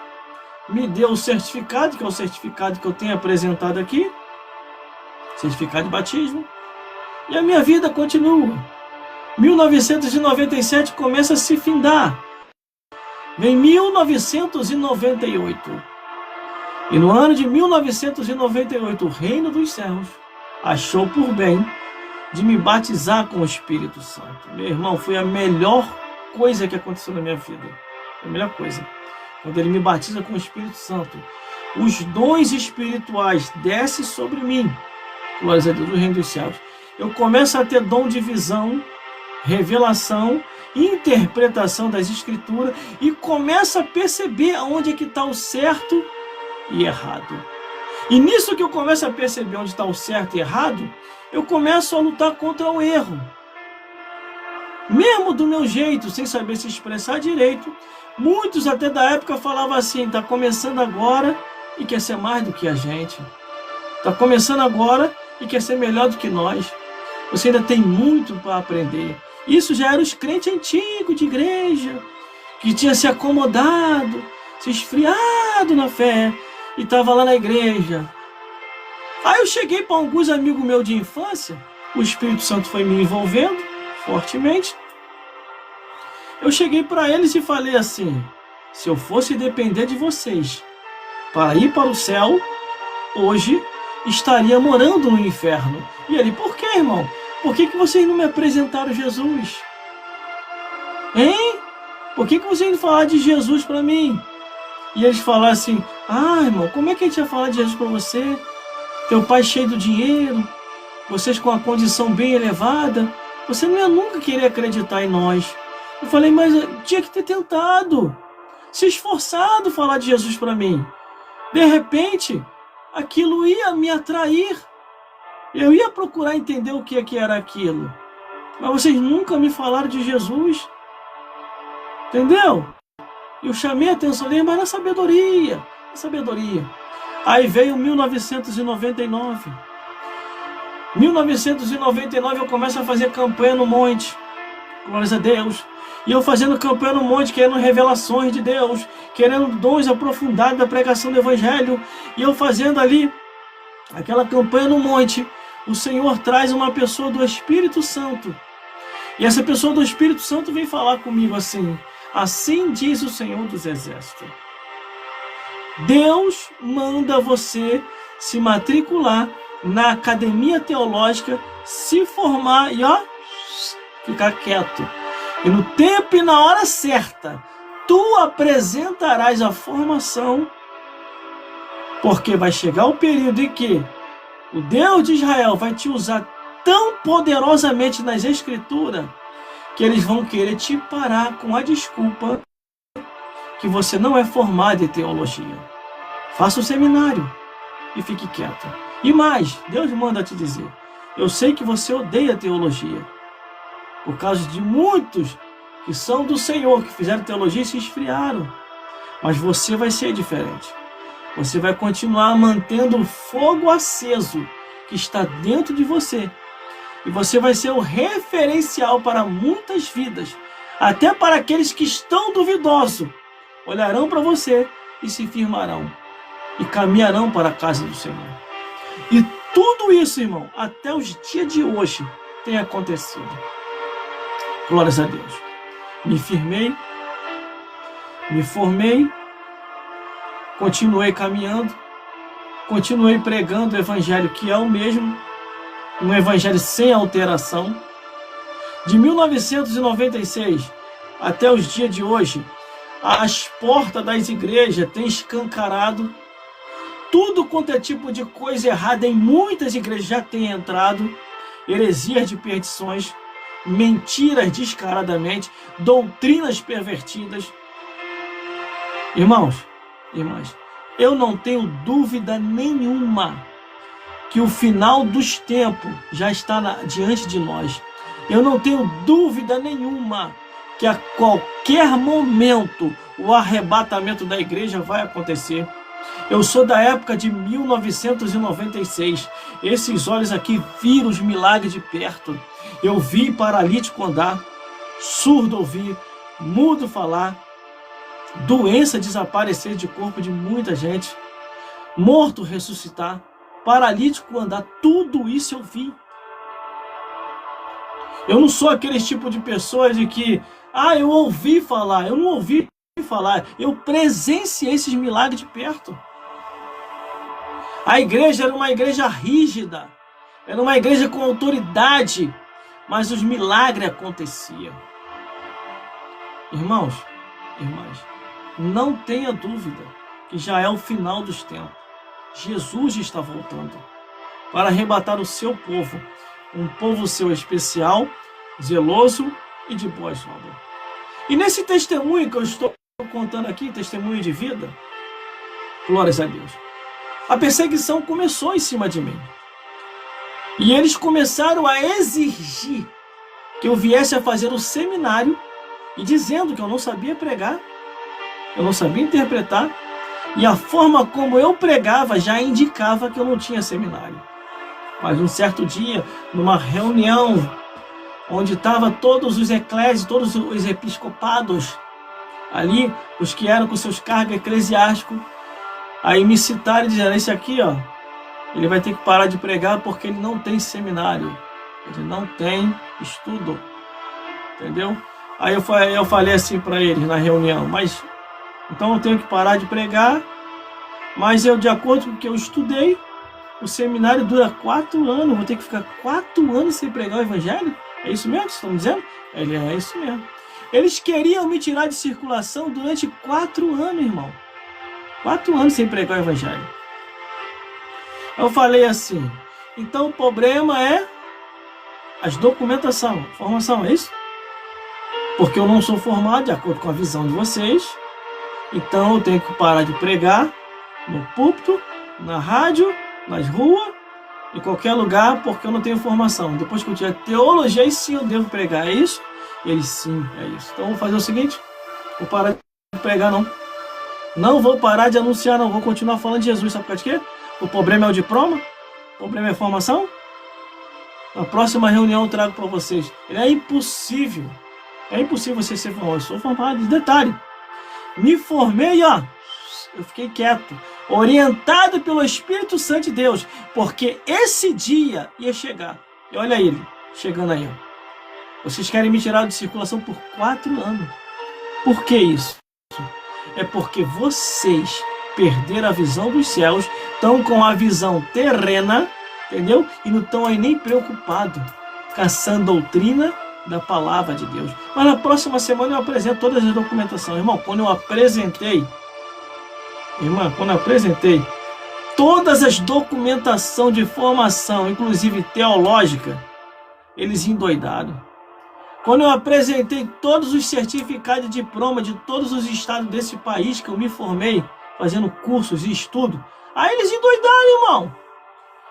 me deu o certificado, que é o certificado que eu tenho apresentado aqui, certificado de batismo, e a minha vida continua. 1997 começa a se findar. Vem 1998. E no ano de 1998, o Reino dos Céus achou por bem de me batizar com o Espírito Santo. Meu irmão, foi a melhor coisa que aconteceu na minha vida. A melhor coisa. Quando ele me batiza com o Espírito Santo, os dons espirituais descem sobre mim. Glórias a Deus, do Reino dos Céus. Eu começo a ter dom de visão, revelação, interpretação das Escrituras e começo a perceber aonde é que está o certo e errado. E nisso que eu começo a perceber onde está o certo e errado, eu começo a lutar contra o erro. Mesmo do meu jeito, sem saber se expressar direito, muitos até da época falavam assim, está começando agora e quer ser mais do que a gente. Está começando agora e quer ser melhor do que nós. Você ainda tem muito para aprender. Isso já era os crentes antigos de igreja, que tinha se acomodado, se esfriado na fé, e estava lá na igreja. Aí eu cheguei para alguns amigos meus de infância, o Espírito Santo foi me envolvendo fortemente. Eu cheguei para eles e falei assim, se eu fosse depender de vocês para ir para o céu, hoje estaria morando no inferno. E ele, por que, irmão? Por que vocês não me apresentaram Jesus? Hein? Por que vocês não falaram de Jesus para mim? E eles falaram assim, irmão, como é que a gente ia falar de Jesus para você? Teu pai cheio do dinheiro, vocês com a condição bem elevada, você não ia nunca querer acreditar em nós. Eu falei, mas eu tinha que ter tentado, se esforçado falar de Jesus para mim. De repente, aquilo ia me atrair. Eu ia procurar entender o que era aquilo. Mas vocês nunca me falaram de Jesus. Entendeu? Eu chamei a atenção dele, mas na sabedoria. Aí veio 1999. 1999 eu começo a fazer campanha no monte. Glórias a Deus. E eu fazendo campanha no monte, querendo revelações de Deus, querendo dons aprofundados da pregação do Evangelho. E eu fazendo ali aquela campanha no monte, o Senhor traz uma pessoa do Espírito Santo. E essa pessoa do Espírito Santo vem falar comigo assim, assim diz o Senhor dos Exércitos. Deus manda você se matricular na academia teológica, se formar e ficar quieto. E no tempo e na hora certa, tu apresentarás a formação, porque vai chegar o período em que o Deus de Israel vai te usar tão poderosamente nas Escrituras, que eles vão querer te parar com a desculpa que você não é formado em teologia. Faça o seminário e fique quieto. E mais, Deus manda te dizer, eu sei que você odeia teologia, por causa de muitos que são do Senhor, que fizeram teologia e se esfriaram. Mas você vai ser diferente. Você vai continuar mantendo o fogo aceso que está dentro de você. E você vai ser o referencial para muitas vidas. Até para aqueles que estão duvidosos. Olharão para você e se firmarão. E caminharão para a casa do Senhor. E tudo isso, irmão, até os dias de hoje tem acontecido. Glórias a Deus. Me firmei, me formei, continuei caminhando, continuei pregando o Evangelho que é o mesmo, um Evangelho sem alteração. De 1996 até os dias de hoje, as portas das igrejas têm escancarado. Tudo quanto é tipo de coisa errada em muitas igrejas já tem entrado. Heresias de perdições, mentiras descaradamente, doutrinas pervertidas. Irmãos, irmãs, eu não tenho dúvida nenhuma que que o final dos tempos já está diante de nós. Eu não tenho dúvida nenhuma que a qualquer momento o arrebatamento da igreja vai acontecer. Eu sou da época de 1996. Esses olhos aqui viram os milagres de perto. Eu vi paralítico andar, surdo ouvir, mudo falar, doença desaparecer de corpo de muita gente, morto ressuscitar, paralítico andar. Tudo isso eu vi. Eu não sou aquele tipo de pessoa de que, eu ouvi falar. Eu não ouvi falar. Eu presenciei esses milagres de perto. A igreja era uma igreja rígida. Era uma igreja com autoridade. Mas os milagres aconteciam. Irmãos, irmãs, não tenha dúvida que já é o final dos tempos. Jesus está voltando para arrebatar o seu povo. Um povo seu especial, zeloso e de boas obras. E nesse testemunho que eu estou contando aqui, testemunho de vida, glórias a Deus, a perseguição começou em cima de mim. E eles começaram a exigir que eu viesse a fazer o seminário, e dizendo que eu não sabia pregar, eu não sabia interpretar, e a forma como eu pregava já indicava que eu não tinha seminário. Mas um certo dia, numa reunião, onde estavam todos os eclésios, todos os episcopados, ali, os que eram com seus cargos eclesiásticos, aí me citaram e disseram, esse aqui, ele vai ter que parar de pregar porque ele não tem seminário, ele não tem estudo, entendeu? Aí eu falei assim para eles na reunião, mas então eu tenho que parar de pregar, mas eu, de acordo com o que eu estudei, o seminário dura 4 anos, vou ter que ficar 4 anos sem pregar o evangelho? É isso mesmo que vocês estão dizendo? Ele é isso mesmo. Eles queriam me tirar de circulação durante 4 anos, irmão. 4 anos sem pregar o evangelho. Eu falei assim, então o problema é as documentação, formação, é isso? Porque eu não sou formado de acordo com a visão de vocês, então eu tenho que parar de pregar no púlpito, na rádio, nas ruas, em qualquer lugar, porque eu não tenho formação. Depois que eu tiver teologia, aí sim eu devo pregar, é isso? Ele, sim, é isso. Então vou fazer o seguinte, vou parar de pregar não. Não vou parar de anunciar não, vou continuar falando de Jesus, sabe por causa de quê? O problema é o diploma? O problema é a formação? Na próxima reunião eu trago para vocês. É impossível você ser formado. Eu sou formado, detalhe. Me formei, eu fiquei quieto, orientado pelo Espírito Santo de Deus, porque esse dia ia chegar. E olha ele, chegando aí. Vocês querem me tirar de circulação por 4 anos. Por que isso? É porque vocês perderam a visão dos céus, estão com a visão terrena, entendeu? E não estão aí nem preocupados, caçando doutrina da palavra de Deus. Mas na próxima semana eu apresento todas as documentações. Irmão, quando eu apresentei todas as documentações de formação, inclusive teológica, eles endoidaram. Quando eu apresentei todos os certificados de diploma de todos os estados desse país que eu me formei, fazendo cursos e estudo, aí eles endoidaram, irmão.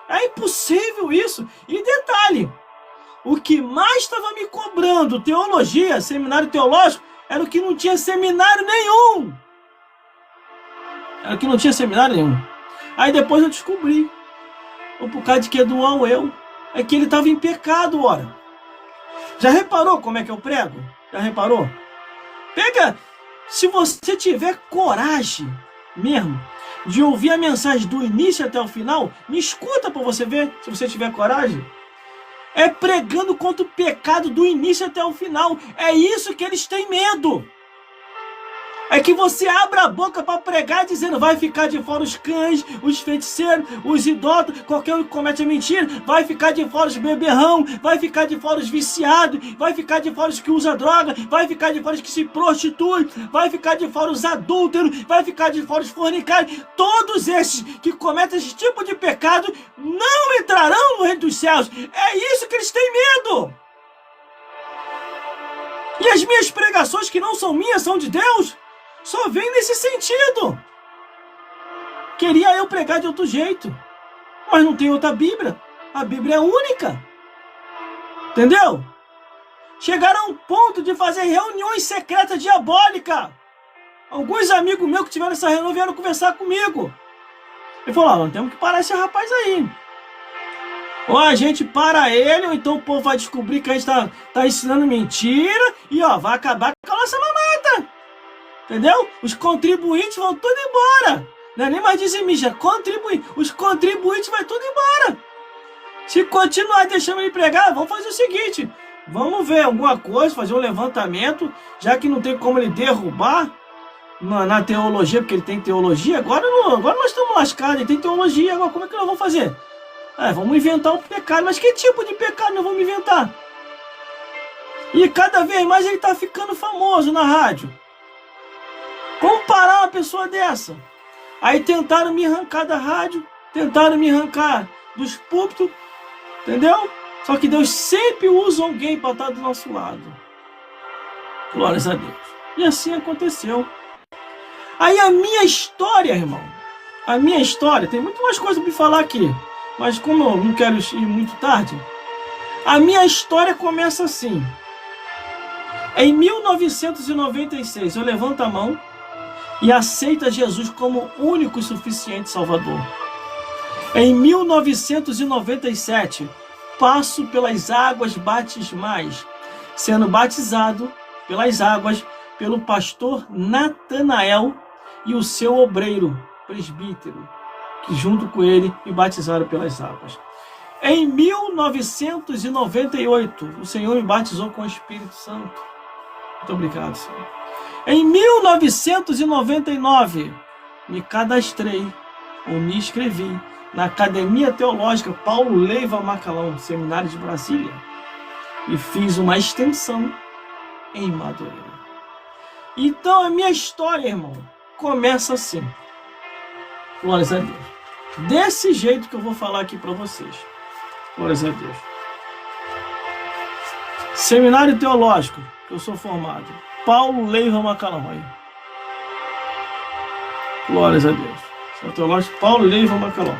É impossível isso. E detalhe, o que mais estava me cobrando teologia, seminário teológico, era o que não tinha seminário nenhum. Aí depois eu descobri, por causa de que do eu, é que ele estava em pecado, ora. Já reparou como é que eu prego? Já reparou? Pega, se você tiver coragem mesmo de ouvir a mensagem do início até o final, me escuta para você ver, se você tiver coragem. É pregando contra o pecado do início até o final. É isso que eles têm medo. É que você abra a boca para pregar dizendo vai ficar de fora os cães, os feiticeiros, os idólatras, qualquer um que comete a mentira, vai ficar de fora os beberrão, vai ficar de fora os viciados, vai ficar de fora os que usam droga, vai ficar de fora os que se prostituem, vai ficar de fora os adúlteros, vai ficar de fora os fornicários. Todos esses que cometem esse tipo de pecado não entrarão no reino dos céus. É isso que eles têm medo. E as minhas pregações que não são minhas, são de Deus, só vem nesse sentido. Queria eu pregar de outro jeito. Mas não tem outra Bíblia. A Bíblia é única. Entendeu? Chegaram a um ponto de fazer reuniões secretas diabólicas. Alguns amigos meus que tiveram essa reunião vieram conversar comigo. Ele falou, nós temos que parar esse rapaz aí. Ou a gente para ele, ou então o povo vai descobrir que a gente tá ensinando mentira e vai acabar com a nossa mamata. Entendeu? Os contribuintes vão tudo embora. Não é nem mais dizimista, contribuinte. Os contribuintes vão tudo embora. Se continuar deixando ele pregar, vamos fazer o seguinte. Vamos ver alguma coisa, fazer um levantamento, já que não tem como ele derrubar na teologia, porque ele tem teologia. Agora nós estamos lascados, ele tem teologia. Agora como é que nós vamos fazer? Vamos inventar um pecado. Mas que tipo de pecado nós vamos inventar? E cada vez mais ele está ficando famoso na rádio. Como parar uma pessoa dessa? Aí tentaram me arrancar da rádio, tentaram me arrancar dos púlpitos, entendeu? Só que Deus sempre usa alguém para estar do nosso lado. Glórias a Deus. E assim aconteceu. Aí a minha história, irmão, tem muito mais coisa para me falar aqui, mas como eu não quero ir muito tarde, a minha história começa assim. Em 1996, eu levanto a mão e aceito Jesus como único e suficiente Salvador. Em 1997, passo pelas águas batismais, sendo batizado pelas águas pelo pastor Natanael e o seu obreiro, presbítero, que junto com ele me batizaram pelas águas. Em 1998, o Senhor me batizou com o Espírito Santo. Muito obrigado, Senhor. Em 1999, me cadastrei, ou me inscrevi, na Academia Teológica Paulo Leiva Macalão, Seminário de Brasília, e fiz uma extensão em Madureira. Então a minha história, irmão, começa assim. Glórias a Deus. Desse jeito que eu vou falar aqui para vocês. Glórias a Deus. Seminário Teológico, que eu sou formado. Paulo Leiva Macalão. Aí. Glórias a Deus. Seminário Teológico, Paulo Leiva Macalão.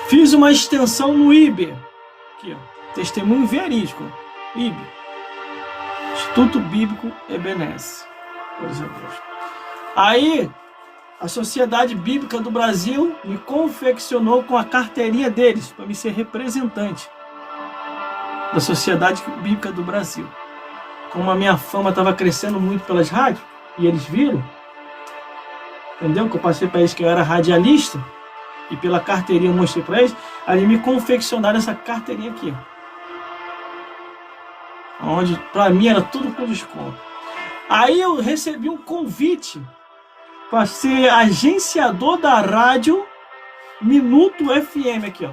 Fiz uma extensão no IBE. Aqui, ó. Testemunho verídico. IBE. Instituto Bíblico Ebenezer. Glórias a Deus. Aí, a Sociedade Bíblica do Brasil me confeccionou com a carteirinha deles, para me ser representante da Sociedade Bíblica do Brasil. Como a minha fama estava crescendo muito pelas rádios, e eles viram, entendeu? Que eu passei para eles que eu era radialista, e pela carteirinha eu mostrei para eles, aí me confeccionaram essa carteirinha aqui. Onde, para mim, era tudo com desconto. Aí eu recebi um convite para ser agenciador da rádio Minuto FM aqui, ó.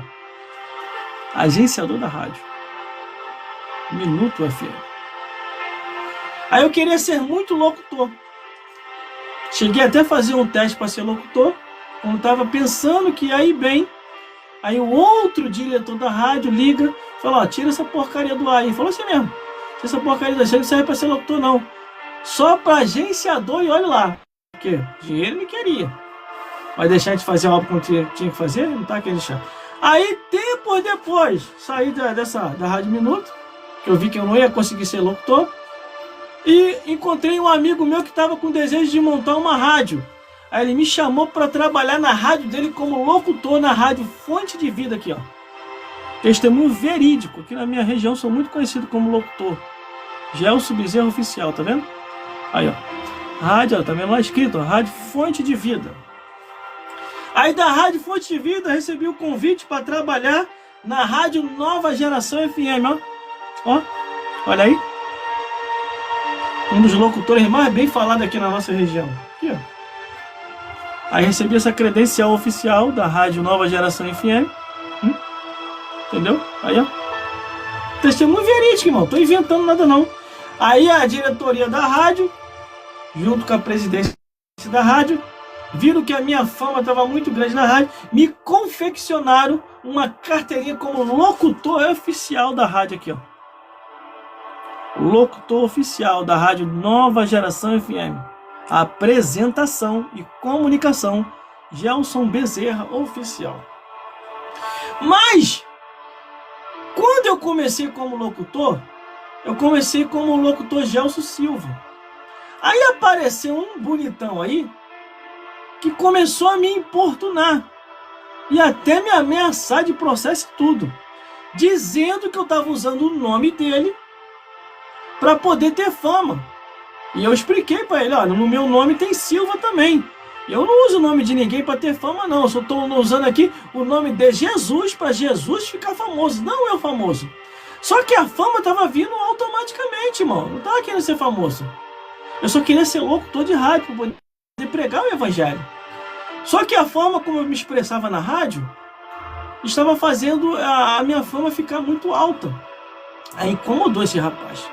Agenciador da rádio Minuto FM. Aí eu queria ser muito locutor. Cheguei até a fazer um teste para ser locutor, quando estava pensando que ia ir bem. Aí o outro diretor da rádio liga, falou, tira essa porcaria do ar aí. Falou assim mesmo, tira essa porcaria do ar, não serve para ser locutor não. Só para agenciador e olha lá. Porque dinheiro me queria. Vai deixar de fazer algo que tinha que fazer? Não tá querendo deixar. Aí, tempos depois, saí da Rádio Minuto, que eu vi que eu não ia conseguir ser locutor, e encontrei um amigo meu que estava com desejo de montar uma rádio. Aí ele me chamou para trabalhar na rádio dele como locutor na rádio Fonte de Vida aqui, ó. Testemunho verídico. Aqui na minha região sou muito conhecido como locutor. Gelson Bezerra Oficial, tá vendo? Aí, ó. Rádio, ó, tá vendo lá escrito, ó, Rádio Fonte de Vida. Aí da Rádio Fonte de Vida recebi o convite para trabalhar na Rádio Nova Geração FM, ó. Ó, olha aí. Um dos locutores mais bem falados aqui na nossa região. Aqui, ó. Aí recebi essa credencial oficial da Rádio Nova Geração FM. Entendeu? Aí, ó. Testemunho verídico, irmão. Tô inventando nada, não. Aí a diretoria da rádio, junto com a presidência da rádio, viram que a minha fama estava muito grande na rádio, me confeccionaram uma carteirinha como locutor oficial da rádio aqui, ó. Locutor oficial da Rádio Nova Geração FM. Apresentação e comunicação, Gelson Bezerra Oficial. Mas, quando eu comecei como locutor, eu comecei como locutor Gelson Silva. Aí apareceu um bonitão aí, que começou a me importunar, e até me ameaçar de processo e tudo, dizendo que eu estava usando o nome dele para poder ter fama. E eu expliquei para ele, olha, no meu nome tem Silva também. Eu não uso o nome de ninguém para ter fama, não. Eu só estou usando aqui o nome de Jesus para Jesus ficar famoso, não eu famoso. Só que a fama estava vindo automaticamente, irmão. Eu não estava querendo ser famoso. Eu só queria ser locutor de rádio para poder pregar o evangelho. Só que a forma como eu me expressava na rádio estava fazendo a minha fama ficar muito alta. Aí incomodou esse rapaz.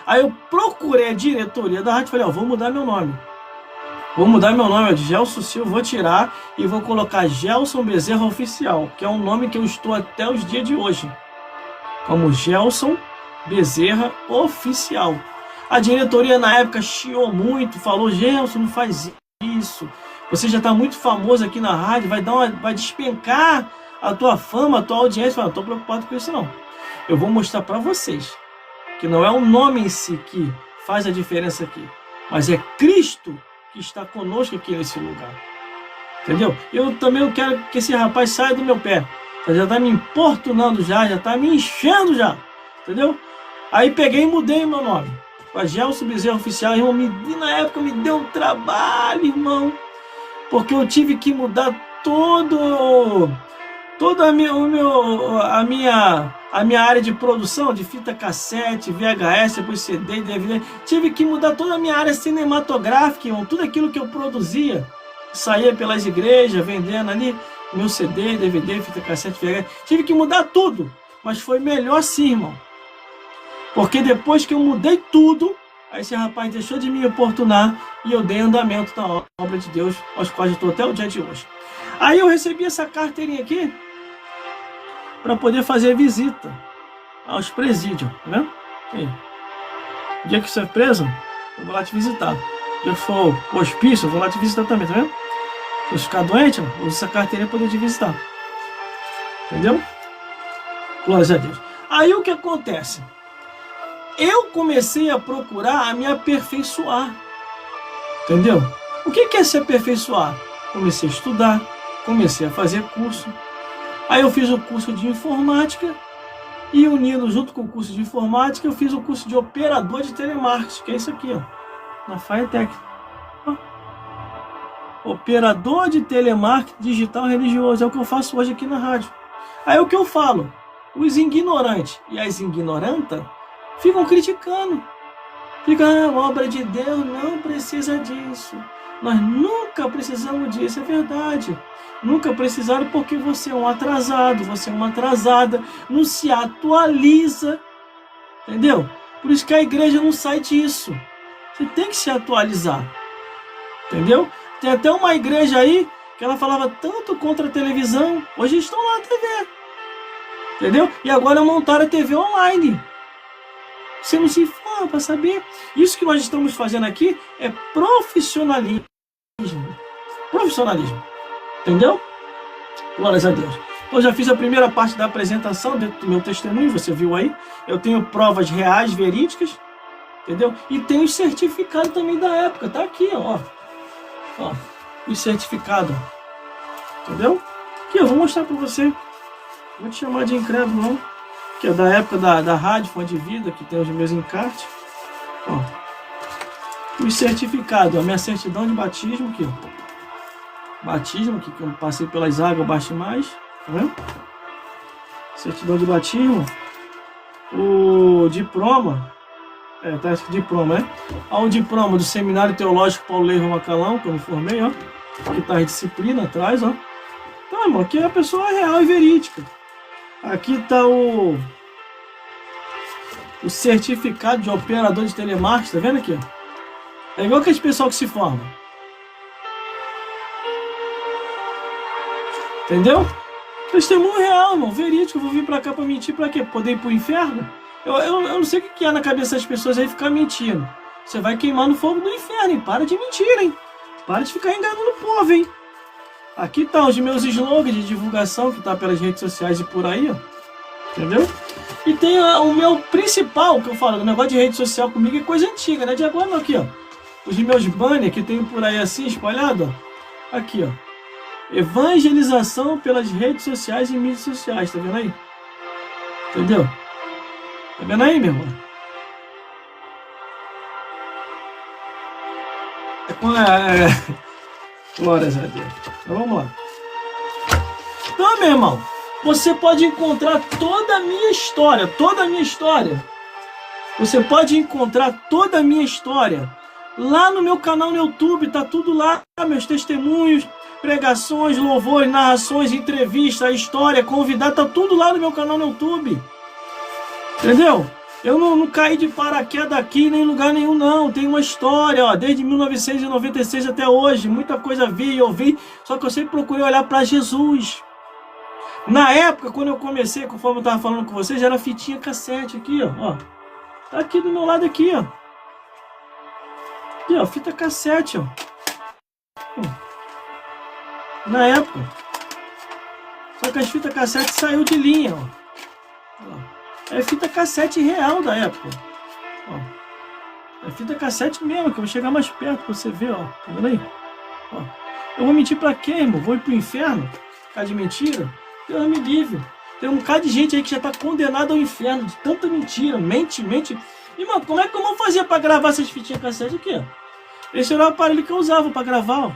Aí eu procurei a diretoria da rádio e falei, vou mudar meu nome. Vou mudar meu nome de Gelson Silva, vou tirar e vou colocar Gelson Bezerra Oficial, que é um nome que eu estou até os dias de hoje. Como Gelson Bezerra Oficial. A diretoria na época chiou muito, falou, Gelson, não faz isso. Você já está muito famoso aqui na rádio, vai despencar a tua fama, a tua audiência. Eu não estou preocupado com isso não. Eu vou mostrar para vocês que não é o nome em si que faz a diferença aqui, mas é Cristo que está conosco aqui nesse lugar. Entendeu? Eu também não quero que esse rapaz saia do meu pé. Já está me importunando já está me enchendo já. Entendeu? Aí peguei e mudei meu nome para Gelson Bezerra Oficial. Irmão, na época me deu um trabalho, irmão, porque eu tive que mudar toda a minha área de produção, de fita cassete, VHS, depois CD, DVD. Tive que mudar toda a minha área cinematográfica, irmão. Tudo aquilo que eu produzia, saía pelas igrejas, vendendo ali meu CD, DVD, fita cassete, VHS. Tive que mudar tudo, mas foi melhor assim, irmão. Porque depois que eu mudei tudo, aí esse rapaz deixou de me importunar e eu dei andamento na obra de Deus, aos quais eu estou até o dia de hoje. Aí eu recebi essa carteirinha aqui para poder fazer visita aos presídios, tá vendo? Aí. O dia que você é preso, eu vou lá te visitar. O dia que for hospício, eu vou lá te visitar também, tá vendo? Se você ficar doente, eu uso essa carteirinha para poder te visitar. Entendeu? Glórias a Deus. Aí o que acontece? Eu comecei a procurar a me aperfeiçoar. Entendeu? O que é se aperfeiçoar? Comecei a estudar, comecei a fazer curso. Aí eu fiz o curso de informática e unindo junto com o curso de informática, eu fiz o curso de operador de telemarketing, que é isso aqui, ó, na Firetech. Operador de telemarketing digital religioso, é o que eu faço hoje aqui na rádio. Aí o que eu falo? Os ignorantes e as ignorantas ficam criticando. Fica, a obra de Deus não precisa disso. Nós nunca precisamos disso, é verdade. Nunca precisaram porque você é um atrasado, você é uma atrasada, não se atualiza. Entendeu? Por isso que a igreja não sai disso. Você tem que se atualizar. Entendeu? Tem até uma igreja aí que ela falava tanto contra a televisão, hoje estão lá na TV. Entendeu? E agora montaram a TV online. Você não se informa para saber. Isso que nós estamos fazendo aqui é profissionalismo. Profissionalismo. Entendeu? Glórias a Deus. Então já fiz a primeira parte da apresentação dentro do meu testemunho, você viu aí. Eu tenho provas reais, verídicas. Entendeu? E tenho os certificados também da época. Tá aqui, ó. Ó, os certificados. Entendeu? Aqui eu vou mostrar para você. Não vou te chamar de incrédulo, não. Que é da época da rádio Fonte de Vida, que tem os meus encartes. Ó. Os certificados, a minha certidão de batismo aqui, ó. Batismo, que eu passei pelas águas batimais, tá vendo? Certidão de batismo. O diploma, tá escrito diploma, né? Ó, o diploma do Seminário Teológico Paulo Leite Macalão, que eu me formei, ó. Aqui tá a disciplina atrás, ó. Então, irmão, aqui é a pessoa real e verídica. Aqui tá o certificado de operador de telemarketing, tá vendo aqui? É igual aquele pessoal que se forma. Entendeu? Testemunho real, irmão, verídico. Eu vou vir pra cá pra mentir pra quê? Poder ir pro inferno? Eu não sei o que é na cabeça das pessoas aí ficar mentindo. Você vai queimar no fogo do inferno, hein? Para de mentir, hein? Para de ficar enganando o povo, hein? Aqui tá os meus slogans de divulgação, que tá pelas redes sociais e por aí, ó. Entendeu? E tem o meu principal, que eu falo, o negócio de rede social comigo é coisa antiga, né? De agora não, aqui, ó. Os meus banners que tem por aí assim, espalhado, ó. Aqui, ó. Evangelização pelas redes sociais e mídias sociais, tá vendo aí? Entendeu? Tá vendo aí, meu irmão? Glórias a Deus. Então vamos lá. Então, meu irmão, você pode encontrar toda a minha história, Você pode encontrar toda a minha história lá no meu canal no YouTube, tá tudo lá, meus testemunhos, pregações, louvores, narrações, entrevistas, história, convidado, tá tudo lá no meu canal no YouTube. Entendeu? Eu não caí de paraquedas aqui nem em lugar nenhum, não. Tem uma história, ó, desde 1996 até hoje. Muita coisa vi e ouvi, só que eu sempre procurei olhar para Jesus. Na época, quando eu comecei, conforme eu estava falando com vocês, já era fitinha cassete aqui, ó. Tá aqui do meu lado aqui, ó. Aqui, ó, fita cassete, ó. Na época. Só que as fitas cassete saiu de linha, ó. É fita cassete real da época. Ó. É fita cassete mesmo, que eu vou chegar mais perto pra você ver, ó. Tá vendo aí? Ó. Eu vou mentir pra quê, irmão? Vou ir pro inferno? Por causa de mentira? Deus me livre. Tem um bocado de gente aí que já tá condenado ao inferno de tanta mentira. Mente. Irmão, como é que eu vou fazer pra gravar essas fitinhas cassete aqui, ó? Esse era o aparelho que eu usava pra gravar, ó.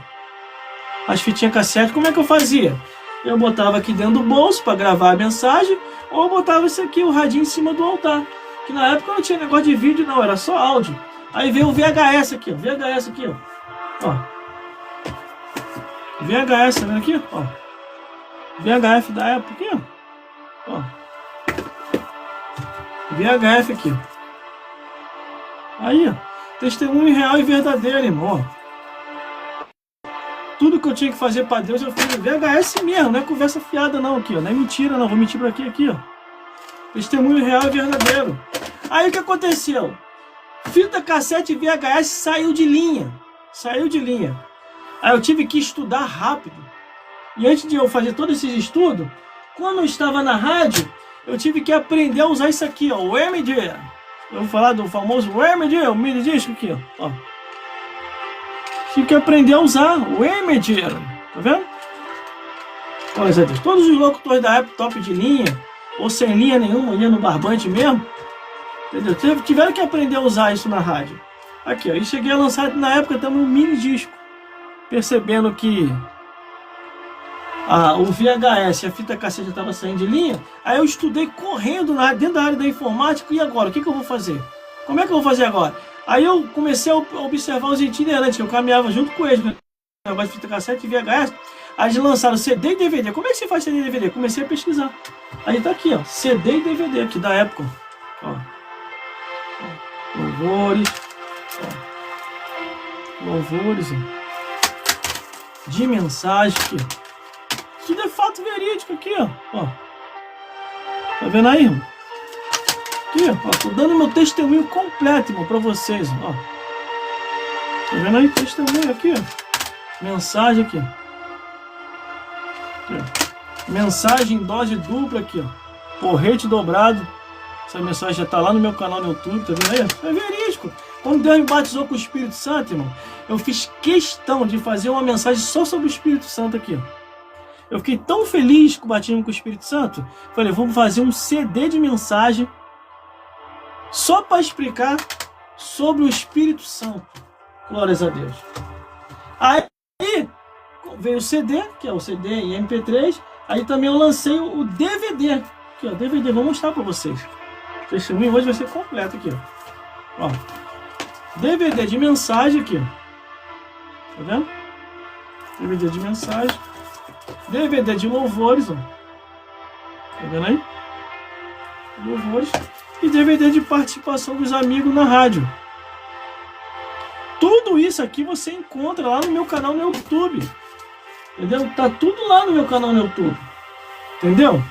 As fitinhas cassete, como é que eu fazia? Eu botava aqui dentro do bolso para gravar a mensagem, ou eu botava isso aqui, o radinho em cima do altar. Que na época não tinha negócio de vídeo não, era só áudio. Aí veio o VHS aqui, ó. VHS aqui, ó. VHS, tá vendo aqui? Ó. VHF da época aqui, ó. VHF aqui. Aí, ó. Testemunho real e verdadeiro, irmão. Tudo que eu tinha que fazer para Deus, eu fiz VHS mesmo, não é conversa fiada não aqui, ó. Não é mentira não, vou mentir para aqui, ó. Testemunho real e verdadeiro. Aí o que aconteceu? Fita cassete VHS saiu de linha. Aí eu tive que estudar rápido. E antes de eu fazer todos esses estudos, quando eu estava na rádio, eu tive que aprender a usar isso aqui, ó. O MD. Eu vou falar do famoso MD, o mini disco aqui, ó. Tive que aprender a usar o Imager, tá vendo? Olha, Deus, todos os locutores da época, top de linha, ou sem linha nenhuma, ia no barbante mesmo, entendeu? Tiveram que aprender a usar isso na rádio. Aqui, ó, e cheguei a lançar na época também um mini disco, percebendo que o VHS e a fita cassete já estava saindo de linha, aí eu estudei correndo dentro da área da informática, e agora, o que eu vou fazer? Como é que eu vou fazer agora? Aí eu comecei a observar os itinerantes, que eu caminhava junto com eles, né? Negócio de fita cassete e VHS. Aí eles lançaram CD e DVD. Como é que se faz CD e DVD? Comecei a pesquisar. Aí tá aqui, ó, CD e DVD aqui da época. Ó. Louvores. Ó. Louvores. Ó. De mensagem aqui. Tudo é fato verídico aqui, ó. Tá vendo aí, irmão? Aqui, ó, tô dando meu testemunho completo, irmão, pra vocês, ó. Tá vendo aí? Testemunho aqui, ó. Mensagem aqui, ó. Mensagem em dose dupla aqui, ó. Porrete dobrado. Essa mensagem já tá lá no meu canal no YouTube, tá vendo aí? É verídico. Quando Deus me batizou com o Espírito Santo, irmão, eu fiz questão de fazer uma mensagem só sobre o Espírito Santo aqui, ó. Eu fiquei tão feliz com o batismo com o Espírito Santo, falei, vamos fazer um CD de mensagem só para explicar sobre o Espírito Santo. Glórias a Deus. Aí veio o CD, que é o CD em MP3. Aí também eu lancei o DVD. Aqui, ó, DVD, vou mostrar para vocês. O testemunho hoje vai ser completo aqui, ó. DVD de mensagem aqui, ó. Tá vendo? DVD de mensagem. DVD de louvores, ó. Tá vendo aí? Louvores. E DVD de participação dos amigos na rádio. Tudo isso aqui você encontra lá no meu canal no YouTube. Entendeu? Tá tudo lá no meu canal no YouTube. Entendeu?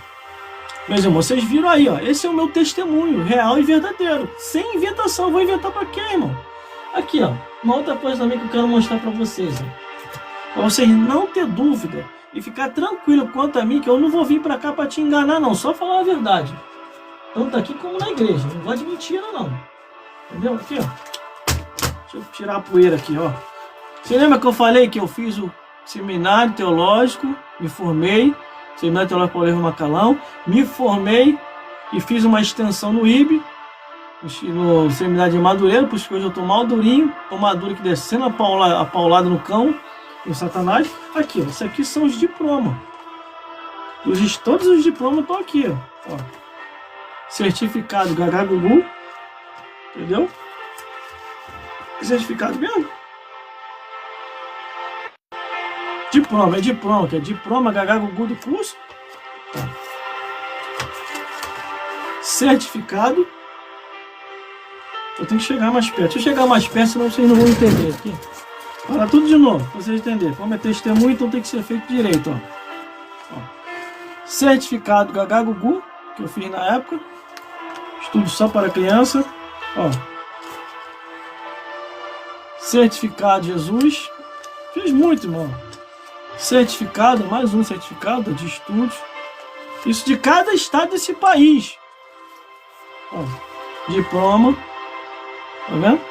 Meus irmãos, vocês viram aí, ó. Esse é o meu testemunho, real e verdadeiro. Sem inventação. Vou inventar pra quê, irmão? Aqui, ó. Uma outra coisa também que eu quero mostrar pra vocês, ó. Pra vocês não ter dúvida E ficar tranquilo quanto a mim, que eu não vou vir pra cá pra te enganar, não. Só falar a verdade. Tanto aqui como na igreja. Não gosto de mentira, não. Entendeu? Aqui, ó. Deixa eu tirar a poeira aqui, ó. Você lembra que eu falei que eu fiz o seminário teológico, me formei, seminário teológico Paulo Ervo Macalão, me formei e fiz uma extensão no IB, no seminário de Madureira, por isso que hoje eu tô mal durinho, tô maduro aqui descendo a paulada no cão, no Satanás. Aqui, ó, esses aqui são os diplomas. Todos os diplomas estão aqui, ó. Certificado Gagagugu, entendeu? Certificado mesmo. Diploma, que é diploma Gagagugu do curso. Tá. Certificado. Eu tenho que chegar mais perto. Deixa eu chegar mais perto, senão vocês não vão entender aqui. Para tudo de novo, para vocês entenderem. Como é testemunho, então tem que ser feito direito, ó. Certificado Gagagugu, que eu fiz na época. Estudo só para criança. Ó. Certificado Jesus. Fiz muito, irmão. Certificado, mais um certificado de estudos. Isso de cada estado desse país. Ó, diploma. Tá vendo?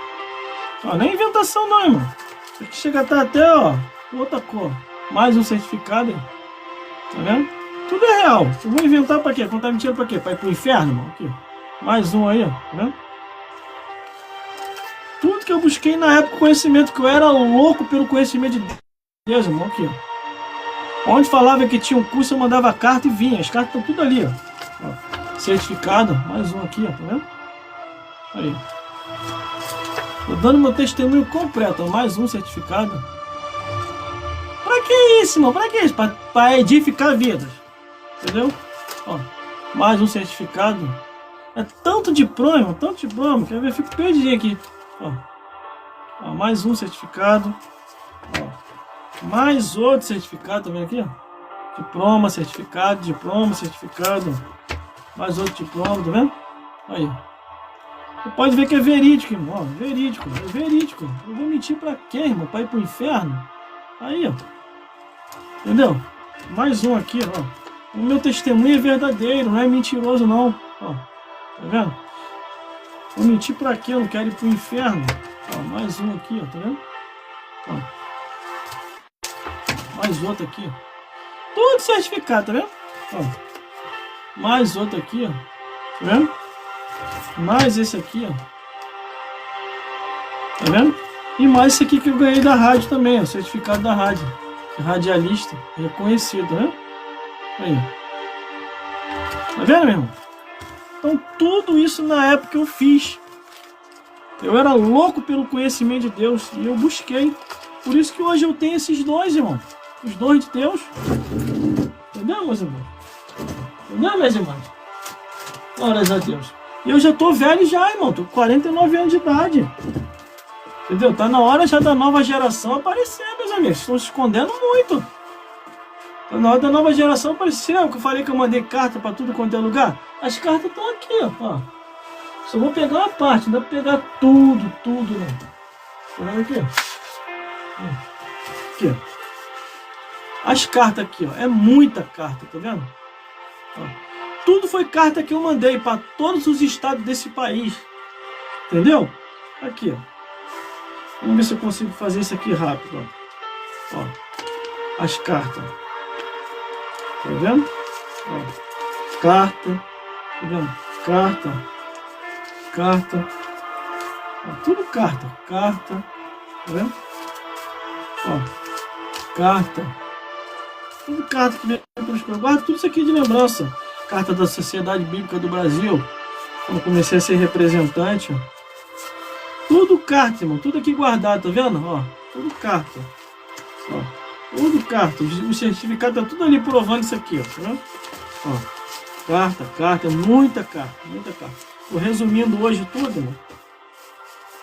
Ó, nem inventação não, irmão. Isso aqui chega a estar até, ó, outra cor. Mais um certificado aí. Tá vendo? Tudo é real. Eu vou inventar pra quê? Contar mentira pra quê? Pra ir pro inferno, irmão? Aqui. Mais um aí, ó. Tá vendo? Tudo que eu busquei na época, conhecimento, que eu era louco pelo conhecimento de Deus, irmão. Aqui, ó. Onde falava que tinha um curso, eu mandava carta e vinha. As cartas estão tudo ali, ó. Certificado. Mais um aqui, ó. Tá vendo? Aí. Tô dando meu testemunho completo. Ó. Mais um certificado. Pra que isso, irmão? Pra que isso? Pra edificar vidas. Entendeu? Ó. Mais um certificado. É tanto diploma, irmão. Tanto diploma. Quer ver? Eu fico perdidinho aqui. Ó. Ó. Mais um certificado. Ó. Mais outro certificado, tá vendo aqui? Ó. Diploma, certificado, diploma, certificado. Mais outro diploma, tá vendo? Aí. Você pode ver que é verídico, irmão. Ó, verídico, é verídico. Eu vou mentir pra quê, irmão? Pra ir pro inferno? Aí, ó. Entendeu? Mais um aqui, ó. O meu testemunho é verdadeiro, não é mentiroso, não. Ó. Tá vendo? Vou mentir pra quê? Eu não quero ir pro inferno. Ó, mais um aqui, ó. Tá vendo? Ó. Mais outro aqui, ó. Tudo certificado, tá vendo? Ó. Mais outro aqui, ó. Tá vendo? Mais esse aqui, ó. Tá vendo? E mais esse aqui que eu ganhei da rádio também, ó. Certificado da rádio. Radialista. Reconhecido, tá vendo? Aí. Tá vendo, meu irmão? Então tudo isso na época eu fiz. Eu era louco pelo conhecimento de Deus. E eu busquei. Por isso que hoje eu tenho esses dons, irmão. Os dons de Deus. Entendeu, meus irmãos? Entendeu, meus irmãos? Glórias a Deus. E eu já tô velho já, irmão. Tô com 49 anos de idade. Entendeu? Tá na hora já da nova geração aparecer, meus amigos. Estão se escondendo muito. Tá na hora da nova geração aparecer. O que eu falei que eu mandei carta pra tudo quanto é lugar. As cartas estão aqui, ó. Só vou pegar uma parte. Não dá pra pegar tudo, né? Tá vendo aqui? Aqui, ó. As cartas aqui, ó. É muita carta, tá vendo? Ó. Tudo foi carta que eu mandei para todos os estados desse país. Entendeu? Aqui, ó. Vamos ver se eu consigo fazer isso aqui rápido, ó. Ó. As cartas. Tá vendo? Ó. Carta. Tá vendo? Carta. Carta. Ó. Tudo carta. Carta. Tá vendo? Ó. Carta. Tudo carta que vem pelos coisas. Guarda tudo isso aqui de lembrança. Carta da Sociedade Bíblica do Brasil. Quando comecei a ser representante. Ó. Tudo carta, irmão. Tudo aqui guardado, tá vendo? Ó. Tudo carta. Ó. Tudo carta. O certificado tá tudo ali provando isso aqui, ó. Tá vendo? Ó. Carta, carta. Muita carta. Muita carta. Tô resumindo hoje tudo, irmão.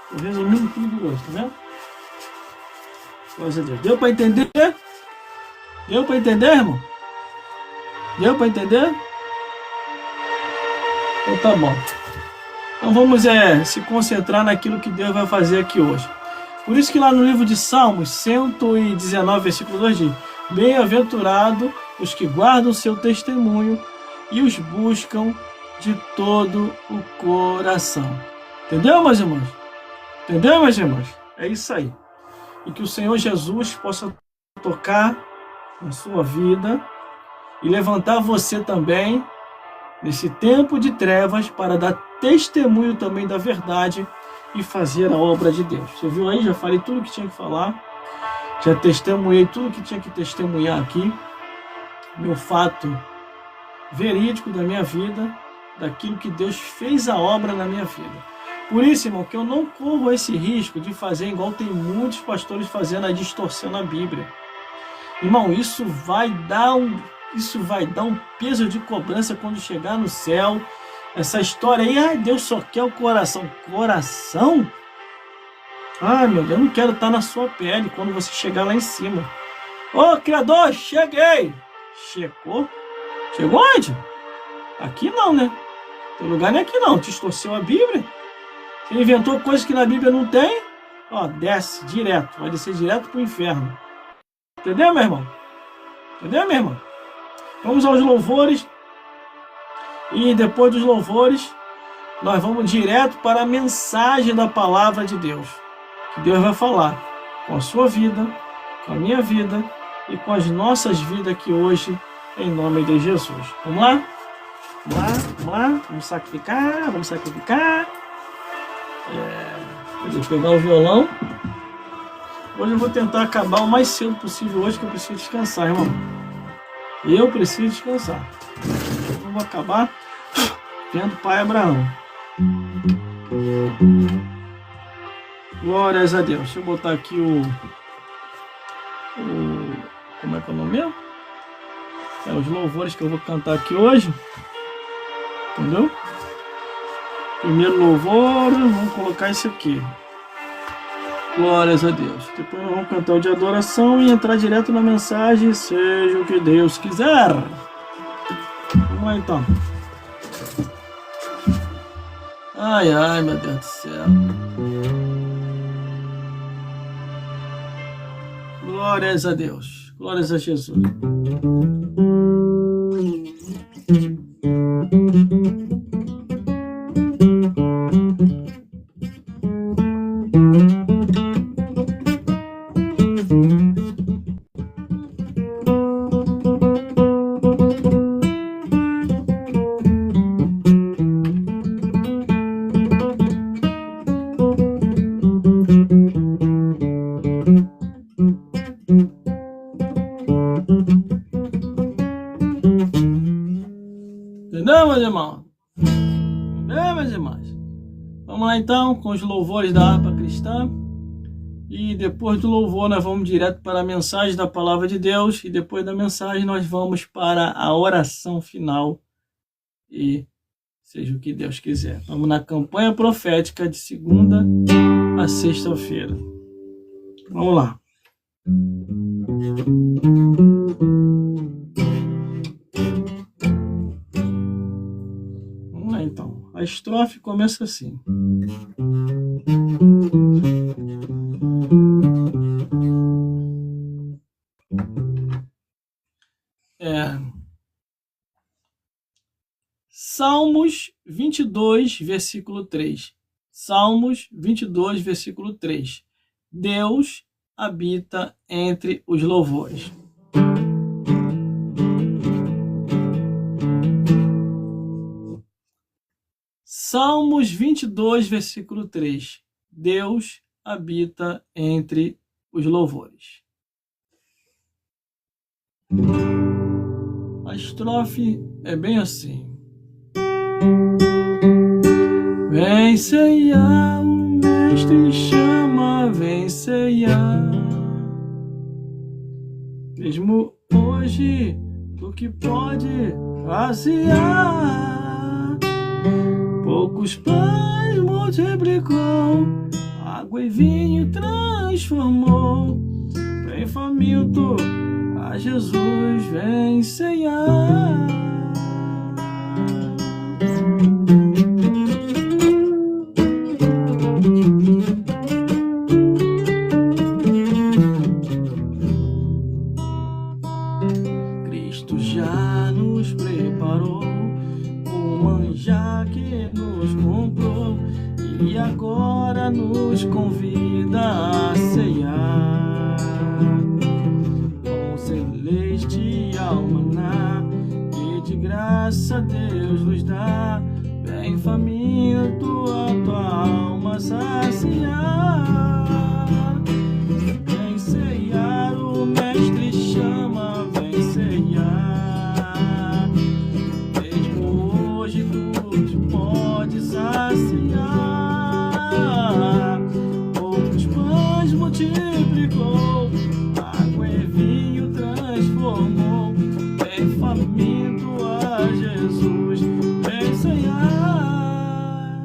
Tô resumindo tudo hoje, tá vendo? Glória a Deus. Deu pra entender? Deu pra entender, irmão? Deu pra entender? Então tá bom. Então vamos se concentrar naquilo que Deus vai fazer aqui hoje. Por isso que lá no livro de Salmos 119, versículo 2 diz: Bem-aventurado os que guardam seu testemunho e os buscam de todo o coração. Entendeu, meus irmãos? Entendeu, meus irmãos? É isso aí. E que o Senhor Jesus possa tocar na sua vida e levantar você também nesse tempo de trevas para dar testemunho também da verdade e fazer a obra de Deus. Você viu aí? Já falei tudo que tinha que falar. Já testemunhei tudo que tinha que testemunhar aqui. Meu fato verídico da minha vida, daquilo que Deus fez a obra na minha vida. Por isso, irmão, que eu não corro esse risco de fazer igual tem muitos pastores fazendo, a distorcendo a Bíblia. Irmão, isso vai dar um peso de cobrança quando chegar no céu. Essa história aí, Deus só quer o coração. Coração? Meu Deus, eu não quero estar na sua pele quando você chegar lá em cima. Ô, Criador, cheguei! Chegou? Chegou onde? Aqui não, né? Teu lugar não é aqui não. Te distorceu a Bíblia? Você inventou coisas que na Bíblia não tem? Desce direto. Vai descer direto para o inferno. Entendeu, meu irmão? Entendeu, meu irmão? Vamos aos louvores. E depois dos louvores, nós vamos direto para a mensagem da palavra de Deus. Que Deus vai falar com a sua vida, com a minha vida e com as nossas vidas aqui hoje, em nome de Jesus. Vamos lá? Vamos lá. Vamos sacrificar. Vou pegar o violão. Hoje eu vou tentar acabar o mais cedo possível hoje, que eu preciso descansar, irmão. Eu preciso descansar. Eu vou acabar vendo Pai Abraão. Glórias a Deus. Deixa eu botar aqui como é que é o nome mesmo? Os louvores que eu vou cantar aqui hoje. Entendeu? Primeiro louvor, vamos colocar esse aqui. Glórias a Deus. Depois nós vamos cantar o de adoração e entrar direto na mensagem, seja o que Deus quiser. Vamos lá então. Ai, meu Deus do céu. Glórias a Deus. Glórias a Jesus. Entendeu, meus irmãos? Entendeu, meus irmãos? Vamos lá então com os louvores da harpa cristã. E depois do louvor nós vamos direto para a mensagem da palavra de Deus. E depois da mensagem nós vamos para a oração final. E seja o que Deus quiser. Vamos na campanha profética de segunda a sexta-feira. Vamos lá. Vamos lá então. A estrofe começa assim. Salmos 22, versículo 3. Salmos 22, versículo 3. Deus habita entre os louvores. Salmos 22, versículo 3. Deus habita entre os louvores. A estrofe é bem assim. Vem ceiar, o mestre chama, vem ceiar. Mesmo hoje, tu que pode vaziar. Poucos pães multiplicou, água e vinho transformou. Vem faminto, a Jesus vem ceiar. nos convida a ceiar com celestial maná que de graça Deus nos dá. Vem faminto a tua alma saciar. Vem ceiar, o mestre chama, vem ceiar. Mesmo hoje tu te podes saciar. Poucos pães multiplicou, água e vinho transformou. Vem faminto a Jesus, vem ceiar.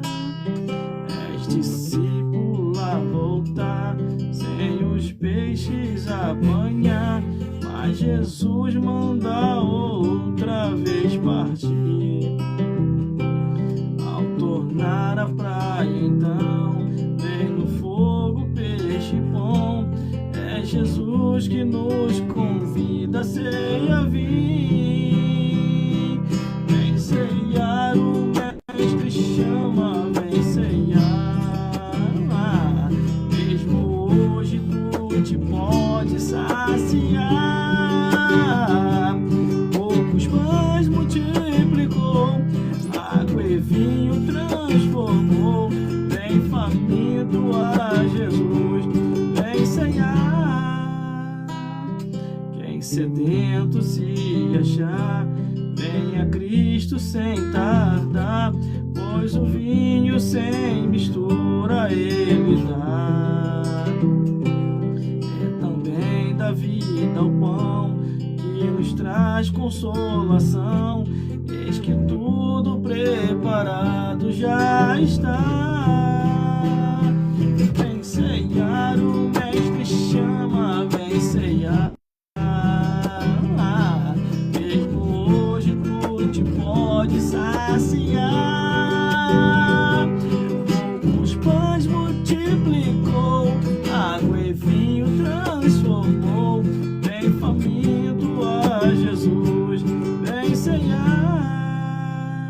És discípulo a voltar, sem os peixes apanhar, mas Jesus manda outra vez partir. Ao tornar a praia então, vem no fogo peixe bom. É Jesus que nos convida a ceia vir. Vem ceiar, o mestre chama, vem ceiar. Mesmo hoje tu te pode saciar. Poucos pães multiplicou, água e vinho transformou. Vem faminto a Jesus, vem ceiar. Quem sedento se achar, vem a Cristo sem tardar, pois o vinho sem mistura Ele dá. É também da vida o pão que nos traz consolação. Eis que tudo preparado já está. Vem ceiar, o mestre chama, vem ceiar. Mesmo hoje tu te pode saciar. Os pães multiplicou, água e vinho transformou. Vem faminto a Jesus, vem ceiar.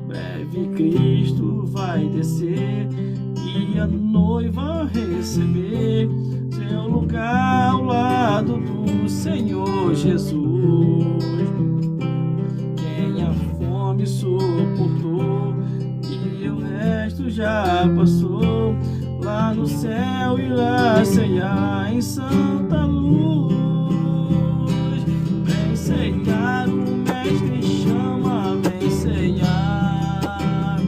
Breve Cristo vai descer e a noiva receber seu lugar ao lado do Senhor Jesus. Quem a fome suportou e o resto já passou, lá no céu irá ceiar em santa luz. Vem ceiar, o mestre chama, vem ceiar.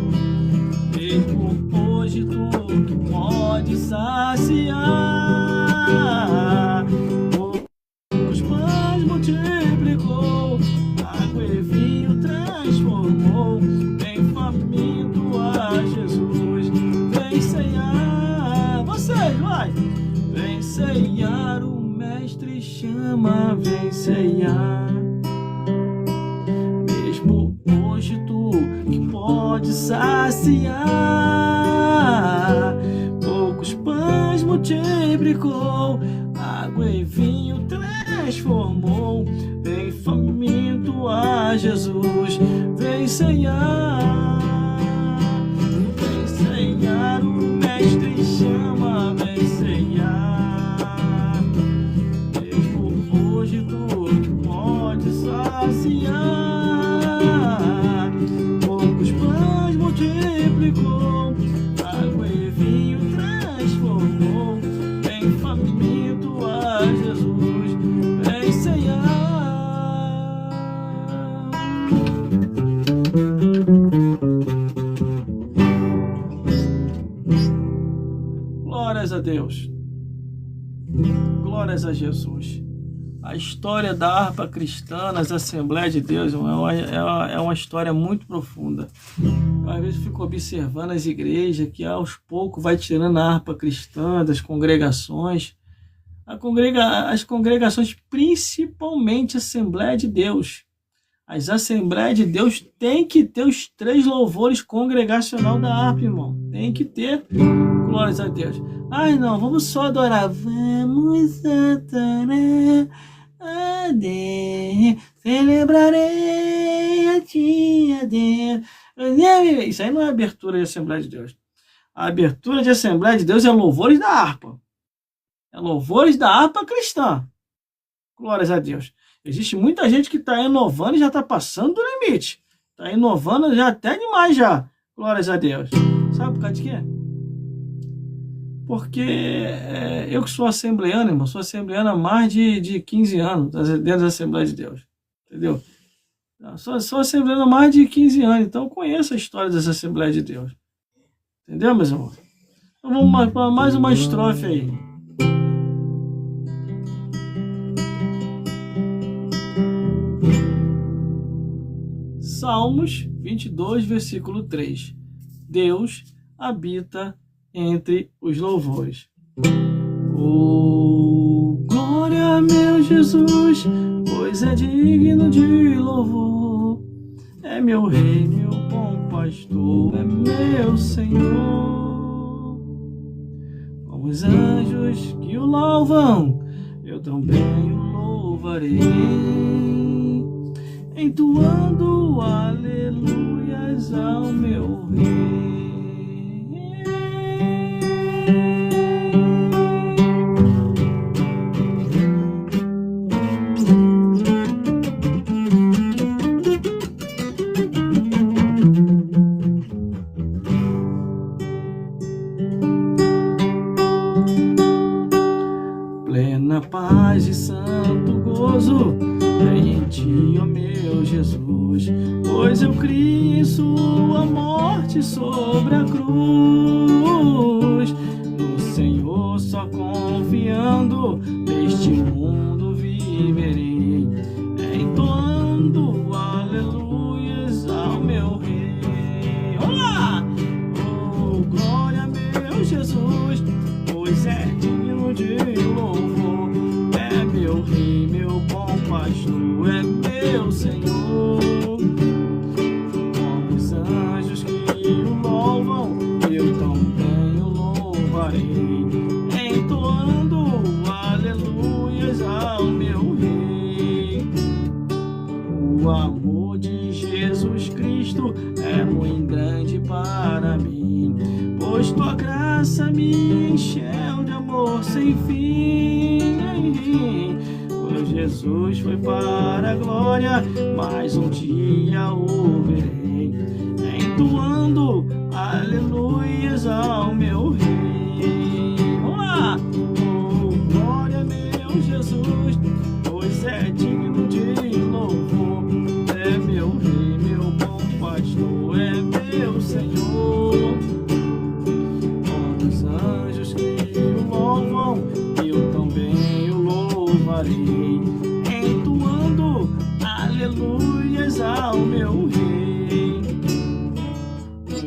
Mesmo hoje tu que pode saciar. Os pães multiplicou, água e vinho transformou. Vem faminto a Jesus, vem ceiar. Vocês, vai! Vem ceiar, o mestre chama, vem ceiar. Mesmo hoje tu que pode saciar. Poucos pães multiplicou, água e vinho transformou. Vem faminto a Jesus, vem ceiar. Vem ceiar, o mestre chama, vem ceiar. Mesmo hoje tu que pode saciar. Poucos pães multiplicou, água e vinho transformou. Vem faminto a Jesus, vem ceiar. Glórias a Deus, glórias a Jesus. A história da harpa cristã nas Assembleias de Deus é uma história muito profunda. Eu, às vezes, fico observando as igrejas que aos poucos vai tirando a harpa cristã das congregações. As congregações, principalmente a Assembleia de Deus. As Assembleias de Deus tem que ter os 3 louvores congregacional da harpa, irmão. Tem que ter. Glórias a Deus. Ai, não, vamos só adorar. Vamos adorar a Deus, celebrarei a ti, a Deus. Isso aí não é abertura de Assembleia de Deus. A abertura de Assembleia de Deus é louvores da harpa. É louvores da harpa cristã. Glórias a Deus. Existe muita gente que está inovando e já está passando do limite. Está inovando já até demais já. Glórias a Deus. Sabe por causa de quê? Porque eu que sou assembleano, irmão, sou assembleano há mais de 15 anos dentro da Assembleia de Deus. Entendeu? Sou assembleano há mais de 15 anos, então eu conheço a história dessa Assembleia de Deus. Entendeu, meus irmãos? Então vamos para mais uma estrofe aí. Salmos 22, versículo 3. Deus habita entre os louvores. Oh, glória, meu Jesus, pois é digno de louvor. É meu rei, meu bom pastor, é meu Senhor. Como os anjos que o louvam, eu também o louvarei, entoando aleluias ao meu rei. Plena paz e santo gozo tem em ti, ó meu Jesus, pois eu criei em sua morte sobre a cruz. No Senhor só confiando, neste mundo viverei, entoando aleluias ao meu rei. Olá! Oh, glória, meu Jesus, pois é digno de louvor. É meu rei, meu bom pastor, é meu Senhor. Como os anjos que o louvam, eu também o louvarei, entoando aleluias ao meu rei. O amor de Jesus Cristo é muito grande para mim, pois tua graça me encheu de amor sem fim. O Jesus foi para a glória, mas um dia o verei, entoando aleluias ao meu rei. Vamos lá! Oh, glória, meu Jesus, pois é digno de louvor. É meu rei, meu bom pastor, é meu Senhor. Com os anjos que o louvam, eu também o louvarei, entoando aleluias ao meu rei.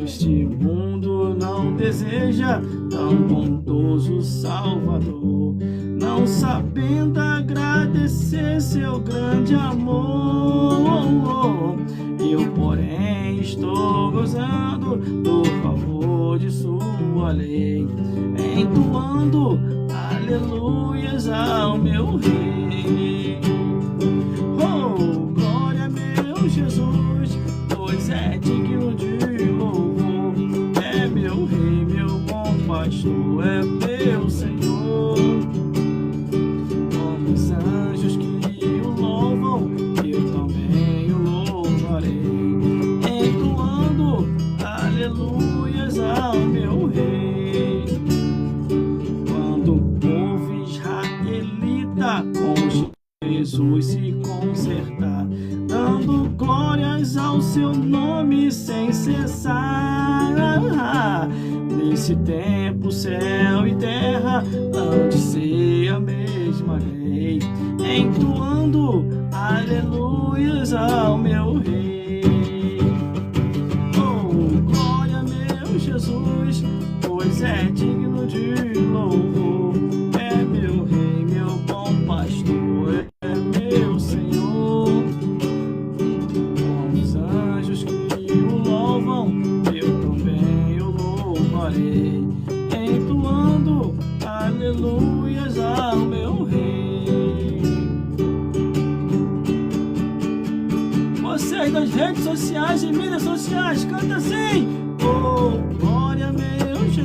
Este mundo não deseja tão bondoso Salvador, não sabendo agradecer seu grande amor. Eu, porém, estou gozando do favor de sua lei, entoando aleluias ao meu rei. Oh, glória, meu Jesus, pois é digno de louvor. É meu rei, meu bom pastor, é meu Senhor. Como os anjos que o louvam, eu também o louvarei, entoando aleluias ao meu rei. Quando o povo israelita com Jesus se consertar, dando glórias ao seu nome sem cessar, nesse tempo céu e terra hão de ser a mesma lei, entoando aleluias ao meu rei. Oh, glória, meu Jesus, pois é digno de louvor. É meu rei, meu bom pastor, é meu Senhor. Com os anjos que o louvam, eu também o louvarei, entoando aleluias ao meu rei. Vocês das redes sociais e mídias sociais, canta assim. Oh, glória, meu Jesus,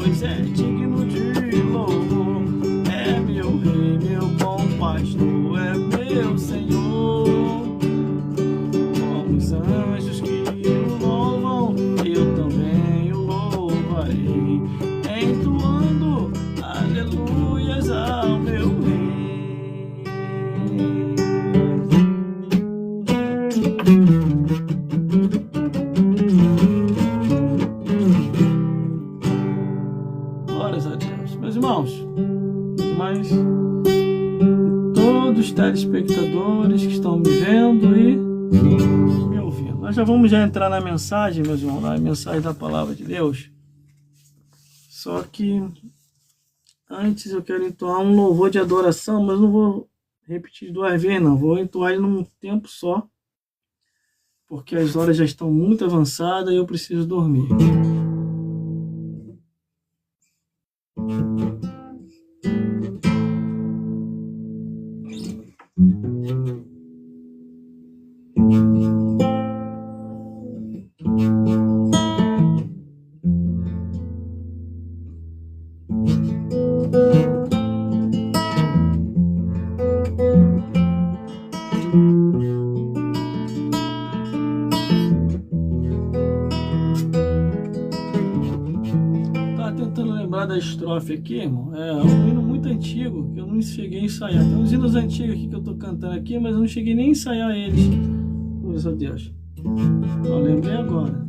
pois é digno de louvor. É meu rei, meu bom pastor, é meu Senhor. Como os anjos que o louvam, eu também o louvarei, entoando aleluias ao meu rei. Glórias a Deus. Meus irmãos, mas todos os telespectadores que estão me vendo e me ouvindo, nós já vamos entrar na mensagem, meus irmãos, na mensagem da palavra de Deus. Só que antes eu quero entoar um louvor de adoração, mas não vou repetir duas vezes, não. Vou entoar ele num tempo só, porque as horas já estão muito avançadas e eu preciso dormir. Da estrofe aqui, irmão, é um hino muito antigo que eu não cheguei a ensaiar. Tem uns hinos antigos aqui que eu tô cantando aqui, mas eu não cheguei nem a ensaiar eles. Glórias a Deus. Eu lembrei agora.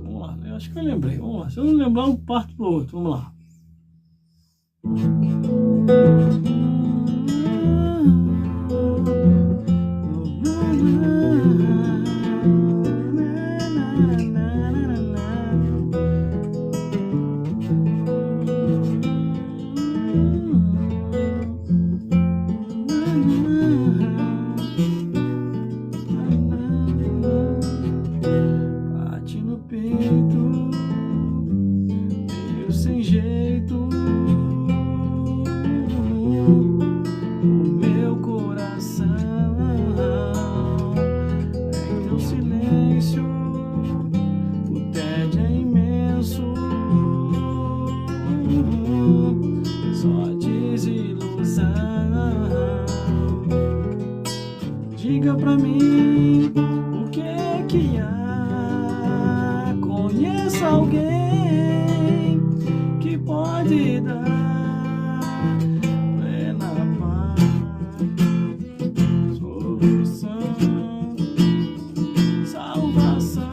Vamos lá, eu acho que eu lembrei. Vamos lá. Se eu não lembrar, eu parto pro outro. Vamos lá. Bate no peito, meio sem jeito, o meu coração, em teu silêncio, o tédio é imenso, só desilusão. Diga pra mim o que é que há, conheça alguém que pode dar plena paz, solução, salvação.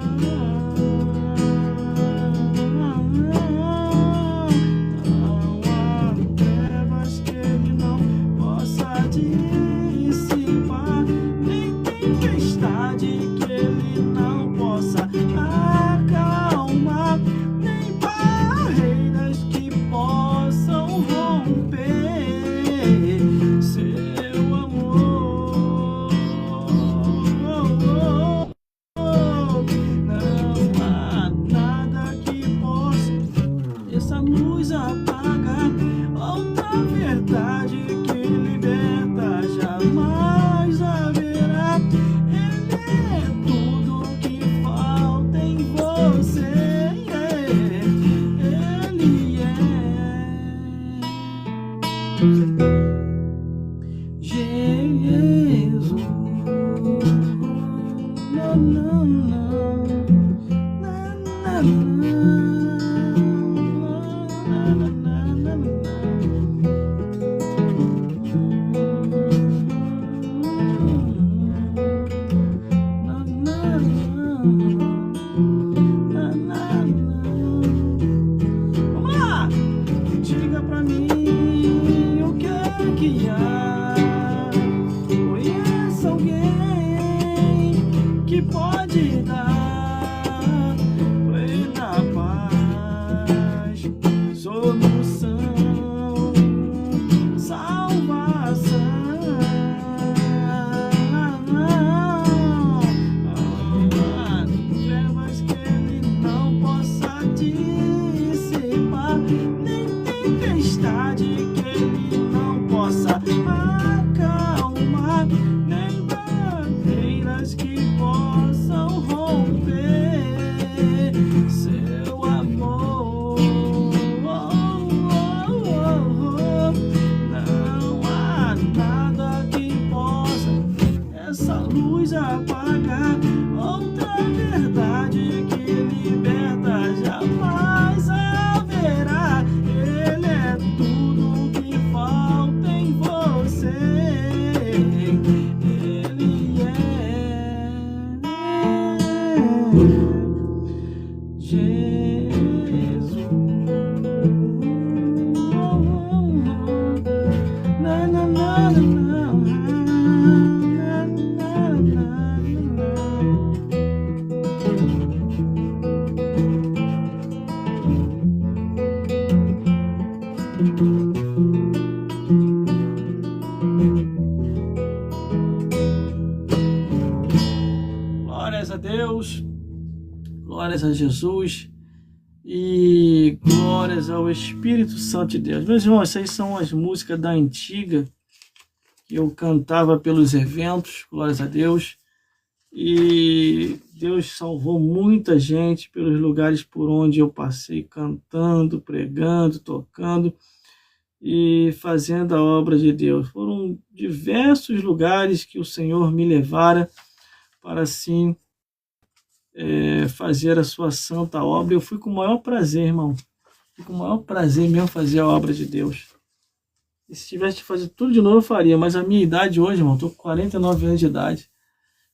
Não há trevas que ele não possa dissipar, nem tempestade que ele não possa acalmar, nem barreiras que possam romper seu amor. Não há nada que possa essa luz apagar, outra verdade que liberta já Ele é Jesus. Na, na, na, na, na, na, na, na. Glórias a Deus, glórias a Jesus e glórias ao Espírito Santo de Deus. Meus irmãos, essas são as músicas da antiga que eu cantava pelos eventos, glórias a Deus. E Deus salvou muita gente pelos lugares por onde eu passei, cantando, pregando, tocando e fazendo a obra de Deus. Foram diversos lugares que o Senhor me levara para assim fazer a sua santa obra. Eu fui com o maior prazer, irmão. Fui com o maior prazer mesmo fazer a obra de Deus. E se tivesse que fazer tudo de novo, eu faria. Mas a minha idade hoje, irmão, estou com 49 anos de idade.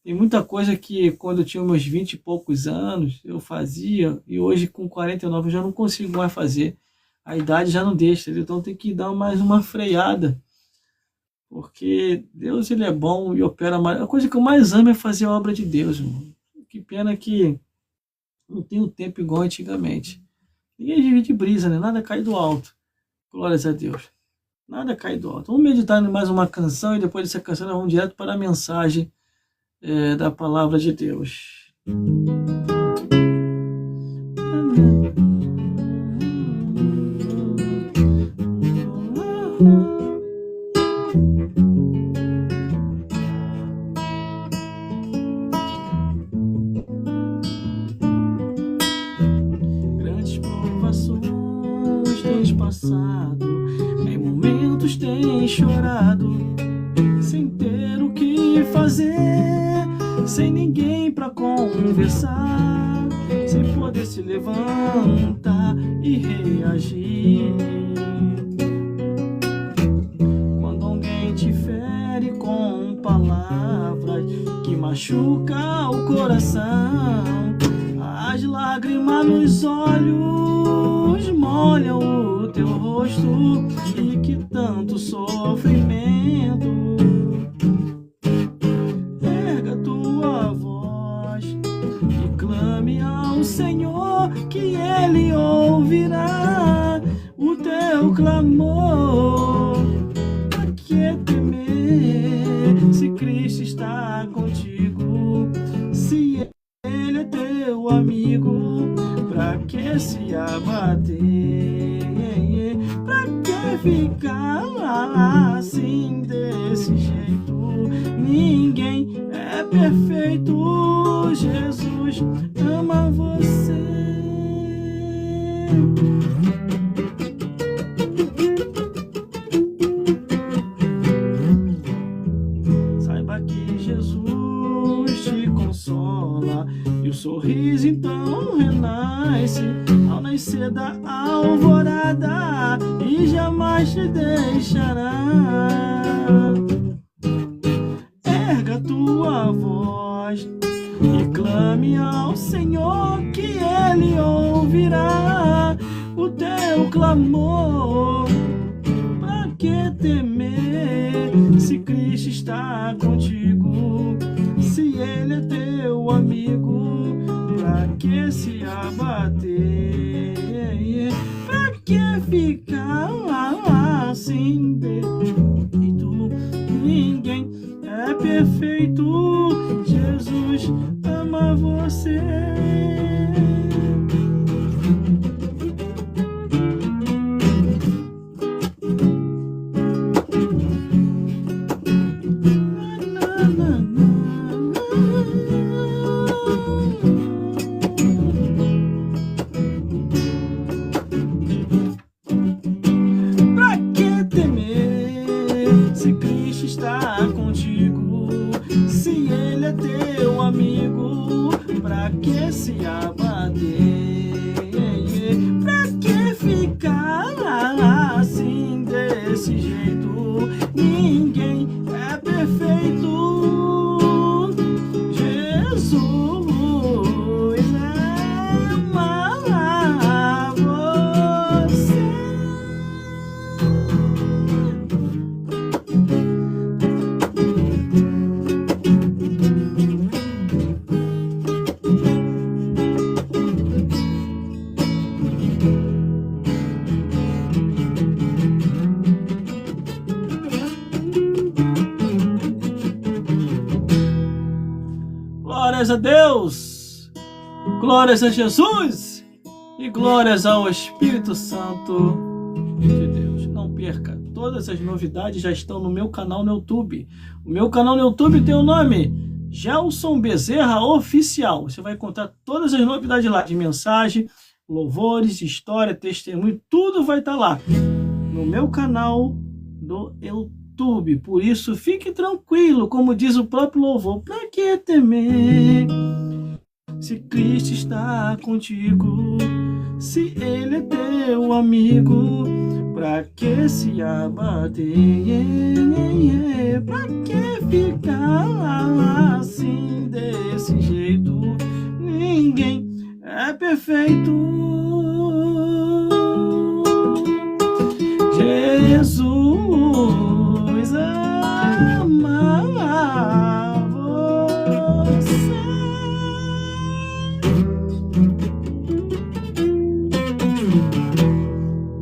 Tem muita coisa que quando eu tinha meus 20 e poucos anos, eu fazia. E hoje, com 49, eu já não consigo mais fazer. A idade já não deixa. Então tem que dar mais uma freada. Porque Deus, ele é bom e opera mais. A coisa que eu mais amo é fazer a obra de Deus, irmão. Que pena que não tem o tempo igual antigamente. Ninguém vive de brisa, né? Nada cai do alto. Glórias a Deus. Nada cai do alto. Vamos meditar em mais uma canção e depois dessa canção nós vamos direto para a mensagem da palavra de Deus. Grandes provações tens passado, em momentos tens chorado, sem ter o que fazer, sem ninguém pra conversar, sem poder se levantar e reagir. Quando alguém te fere com palavras que machuca o coração, as lágrimas nos olhos molham o teu rosto, e que tanto sofrimento. Erga tua voz e clame ao Senhor, que Ele ouvirá o teu clamor. Pra que temer se Cristo está contigo? Se Ele é teu amigo, pra que se abater? Pra que ficar assim desse jeito? Ninguém é perfeito. Jesus ama você. Saiba que Jesus te consola, e o sorriso então renasce ao nascer da alvorada, e jamais te deixará. Erga tua voz e clame ao Senhor, que Ele ouvirá o teu clamor. Pra que temer se Cristo está contigo? Se Ele é teu amigo, pra que se abater? Pra que ficar assim dentro? Ninguém é perfeito. Jesus ama você. Se Cristo está contigo, se Ele é teu amigo, pra que se abater? Pra que ficar assim desse jeito? Ninguém é perfeito. Glórias a Deus, glórias a Jesus e glórias ao Espírito Santo de Deus. Não perca, todas as novidades já estão no meu canal no YouTube. O meu canal no YouTube tem o nome Gelson Bezerra Oficial. Você vai encontrar todas as novidades lá, de mensagem, louvores, história, testemunho, tudo vai estar lá no meu canal do YouTube. Por isso, fique tranquilo, como diz o próprio louvor. Pra que temer se Cristo está contigo? Se Ele é teu amigo, pra que se abater? Pra que ficar assim, desse jeito? Ninguém é perfeito. Jesus ama você.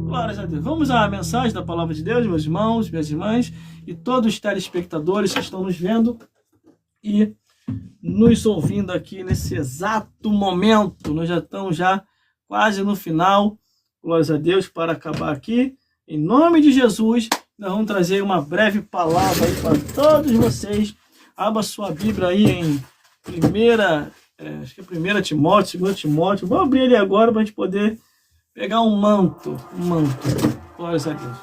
Glórias a Deus. Vamos à mensagem da palavra de Deus, meus irmãos, minhas irmãs e todos os telespectadores que estão nos vendo e nos ouvindo aqui nesse exato momento. Nós já estamos quase no final. Glórias a Deus, para acabar aqui. Em nome de Jesus, nós vamos trazer uma breve palavra aí para todos vocês. Abra sua Bíblia aí em 1 Timóteo, 2 Timóteo. Vou abrir ele agora para a gente poder pegar um manto. Glórias a Deus.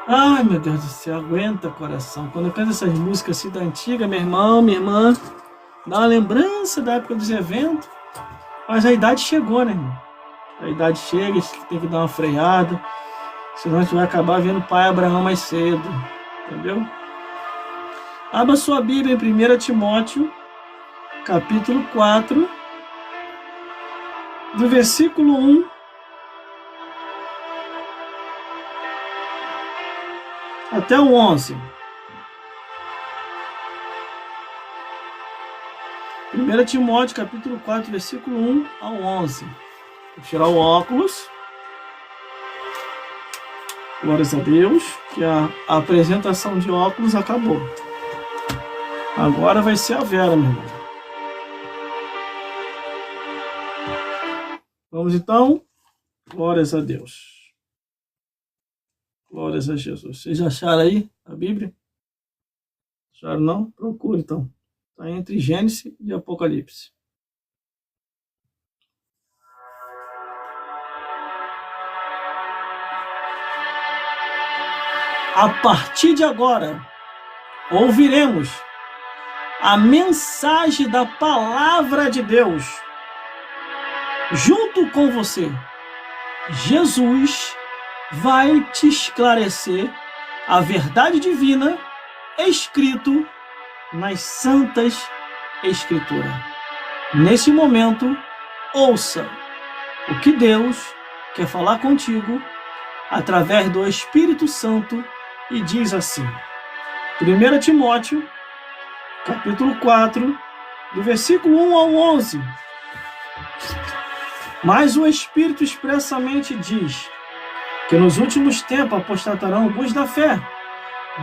Ai, meu Deus do céu, aguenta, coração. Quando eu canto essas músicas assim da antiga, meu irmão, minha irmã, dá uma lembrança da época dos eventos. Mas a idade chegou, né, irmão? A idade chega, tem que dar uma freada. Senão a gente vai acabar vendo o pai Abraão mais cedo. Entendeu? Abra sua Bíblia em 1 Timóteo, capítulo 4, do versículo 1 até o 11. 1 Timóteo, capítulo 4, versículo 1 ao 11. Vou tirar o óculos. Glórias a Deus, que a apresentação de óculos acabou. Agora vai ser a Vera, meu irmão. Vamos então. Glórias a Deus. Glórias a Jesus. Vocês acharam aí a Bíblia? Acharam não? Procure então. Está entre Gênesis e Apocalipse. A partir de agora, ouviremos a mensagem da palavra de Deus. Junto com você, Jesus vai te esclarecer a verdade divina escrito nas Santas Escrituras. Nesse momento, ouça o que Deus quer falar contigo através do Espírito Santo. E diz assim, 1 Timóteo, capítulo 4, do versículo 1 ao 11. Mas o Espírito expressamente diz que nos últimos tempos apostatarão alguns da fé,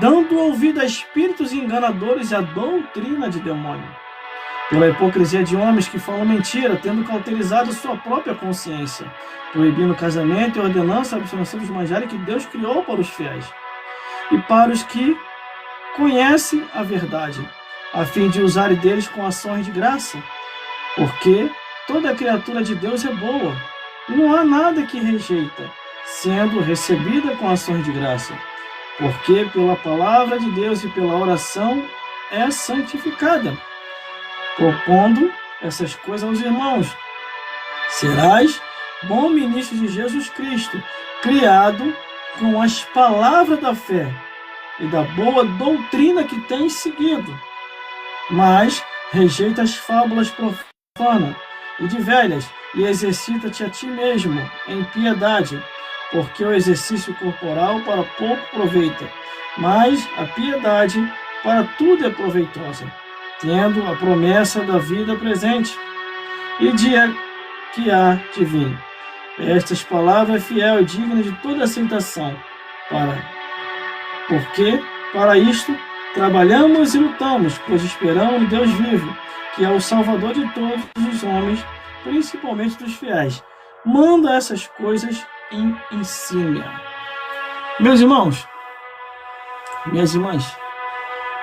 dando ouvido a espíritos enganadores e a doutrina de demônio, pela hipocrisia de homens que falam mentira, tendo cauterizado sua própria consciência, proibindo o casamento e ordenando a abstinência dos manjares que Deus criou para os fiéis e para os que conhecem a verdade, a fim de usarem deles com ações de graça, porque toda criatura de Deus é boa, e não há nada que rejeita, sendo recebida com ações de graça, porque pela palavra de Deus e pela oração é santificada. Propondo essas coisas aos irmãos, serás bom ministro de Jesus Cristo, criado com as palavras da fé e da boa doutrina que tens seguido. Mas rejeita as fábulas profanas e de velhas, e exercita-te a ti mesmo em piedade, porque o exercício corporal para pouco aproveita, mas a piedade para tudo é proveitosa, tendo a promessa da vida presente e dia que há de vir. Estas palavras é fiel e digna de toda aceitação, porque para isto trabalhamos e lutamos, pois esperamos em Deus vivo, que é o Salvador de todos os homens, principalmente dos fiéis, manda essas coisas e ensina. Meus irmãos, minhas irmãs,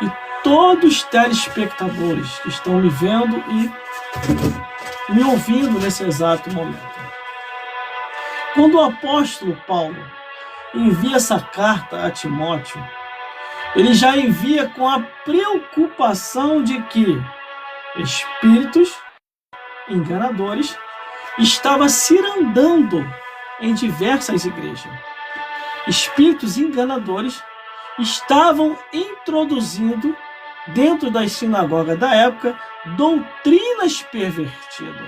e todos os telespectadores que estão me vendo e me ouvindo nesse exato momento. Quando o apóstolo Paulo envia essa carta a Timóteo, ele já envia com a preocupação de que espíritos enganadores estavam cirandando em diversas igrejas. Espíritos enganadores estavam introduzindo dentro das sinagogas da época doutrinas pervertidas,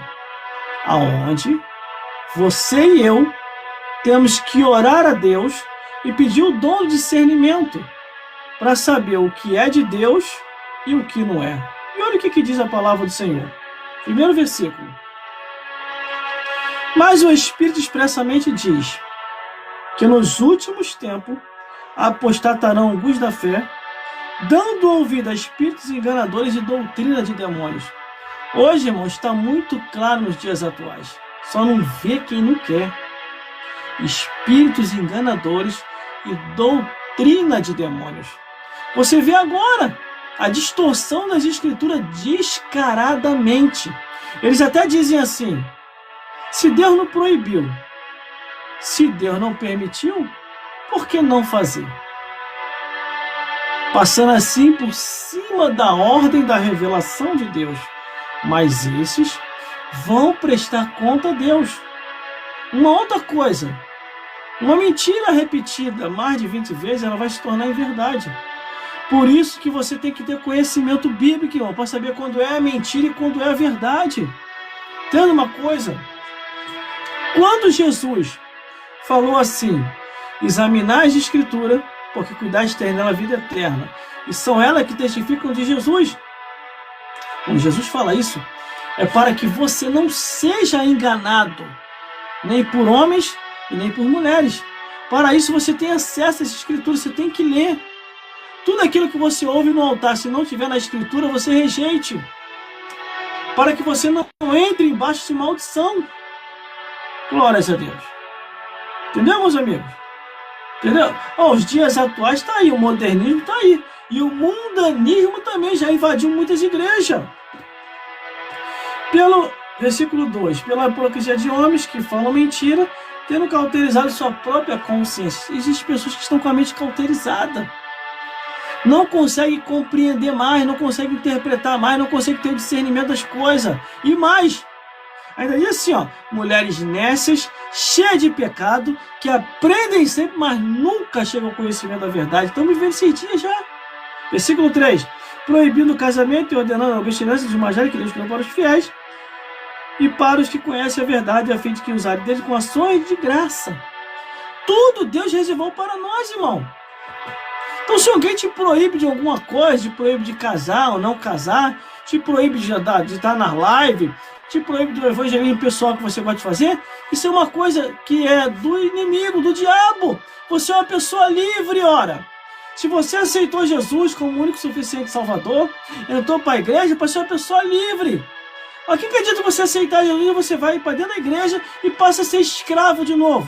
aonde você e eu temos que orar a Deus e pedir o dom do discernimento para saber o que é de Deus e o que não é. E olha o que diz a palavra do Senhor. Primeiro versículo. Mas o Espírito expressamente diz que nos últimos tempos apostatarão alguns da fé, dando ouvido a espíritos enganadores e doutrina de demônios. Hoje, irmãos, está muito claro nos dias atuais. Só não vê quem não quer. Espíritos enganadores e doutrina de demônios. Você vê agora a distorção das escrituras descaradamente. Eles até dizem assim: se Deus não proibiu, se Deus não permitiu, por que não fazer? Passando assim por cima da ordem da revelação de Deus. Mas esses vão prestar conta a Deus. Uma outra coisa, uma mentira repetida mais de 20 vezes, ela vai se tornar em verdade. Por isso que você tem que ter conhecimento bíblico, irmão, para saber quando é mentira e quando é verdade. Entenda uma coisa, quando Jesus falou assim: examinar as escrituras, porque cuidaste nela a vida eterna, e são elas que testificam de Jesus. Quando Jesus fala isso, é para que você não seja enganado, nem por homens e nem por mulheres. Para isso você tem acesso às escrituras, você tem que ler. Tudo aquilo que você ouve no altar, se não tiver na escritura, você rejeite. Para que você não entre embaixo de maldição. Glórias a Deus. Entendeu, meus amigos? Entendeu? Os dias atuais está aí, o modernismo está aí. E o mundanismo também já invadiu muitas igrejas. Pelo versículo 2, pela hipocrisia de homens que falam mentira, tendo cauterizado sua própria consciência. Existem pessoas que estão com a mente cauterizada. Não conseguem compreender mais, não conseguem interpretar mais, não conseguem ter o discernimento das coisas. E mais, ainda diz assim, ó: mulheres nécias, cheias de pecado, que aprendem sempre, mas nunca chegam ao conhecimento da verdade. Estamos vivendo esses dias já. Versículo 3. Proibindo o casamento e ordenando a abstinência dos manjares que Deus criou para os fiéis e para os que conhecem a verdade, a fim de que usarem dele com ações de graça. Tudo Deus reservou para nós, irmão. Então, se alguém te proíbe de alguma coisa, te proíbe de casar ou não casar, te proíbe de estar na live, te proíbe do evangelismo pessoal que você gosta de fazer, isso é uma coisa que é do inimigo, do diabo. Você é uma pessoa livre, ora. Se você aceitou Jesus como o único suficiente Salvador, entrou para a igreja para ser uma pessoa livre. Mas que adianta você aceitar Jesus e você vai para dentro da igreja e passa a ser escravo de novo?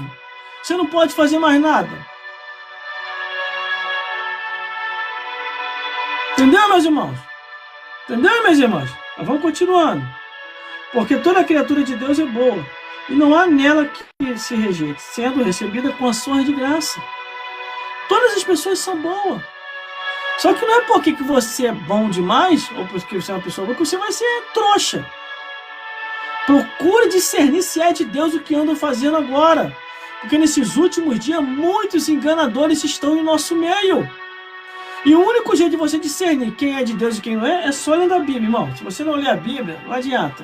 Você não pode fazer mais nada. Entendeu, meus irmãos? Entendeu, minhas irmãs? Mas vamos continuando. Porque toda criatura de Deus é boa, e não há nela que se rejeite, sendo recebida com ações de graça. Todas as pessoas são boas. Só que não é porque que você é bom demais, ou porque você é uma pessoa boa, que você vai ser trouxa. Procure discernir se é de Deus o que andam fazendo agora. Porque nesses últimos dias, muitos enganadores estão no nosso meio. E o único jeito de você discernir quem é de Deus e quem não é só lendo a Bíblia, irmão. Se você não ler a Bíblia, não adianta.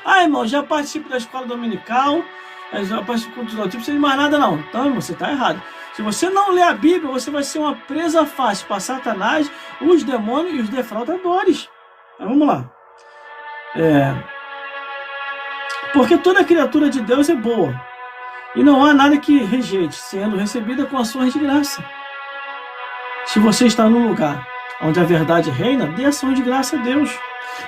Ah, irmão, já participo da escola dominical, já participo do não precisa de mais nada não. Então, irmão, você está errado. Se você não ler a Bíblia, você vai ser uma presa fácil para Satanás, os demônios e os defraudadores. Então, vamos lá. Porque toda criatura de Deus é boa, e não há nada que rejeite, sendo recebida com ações de graça. Se você está num lugar onde a verdade reina, dê ação de graça a Deus.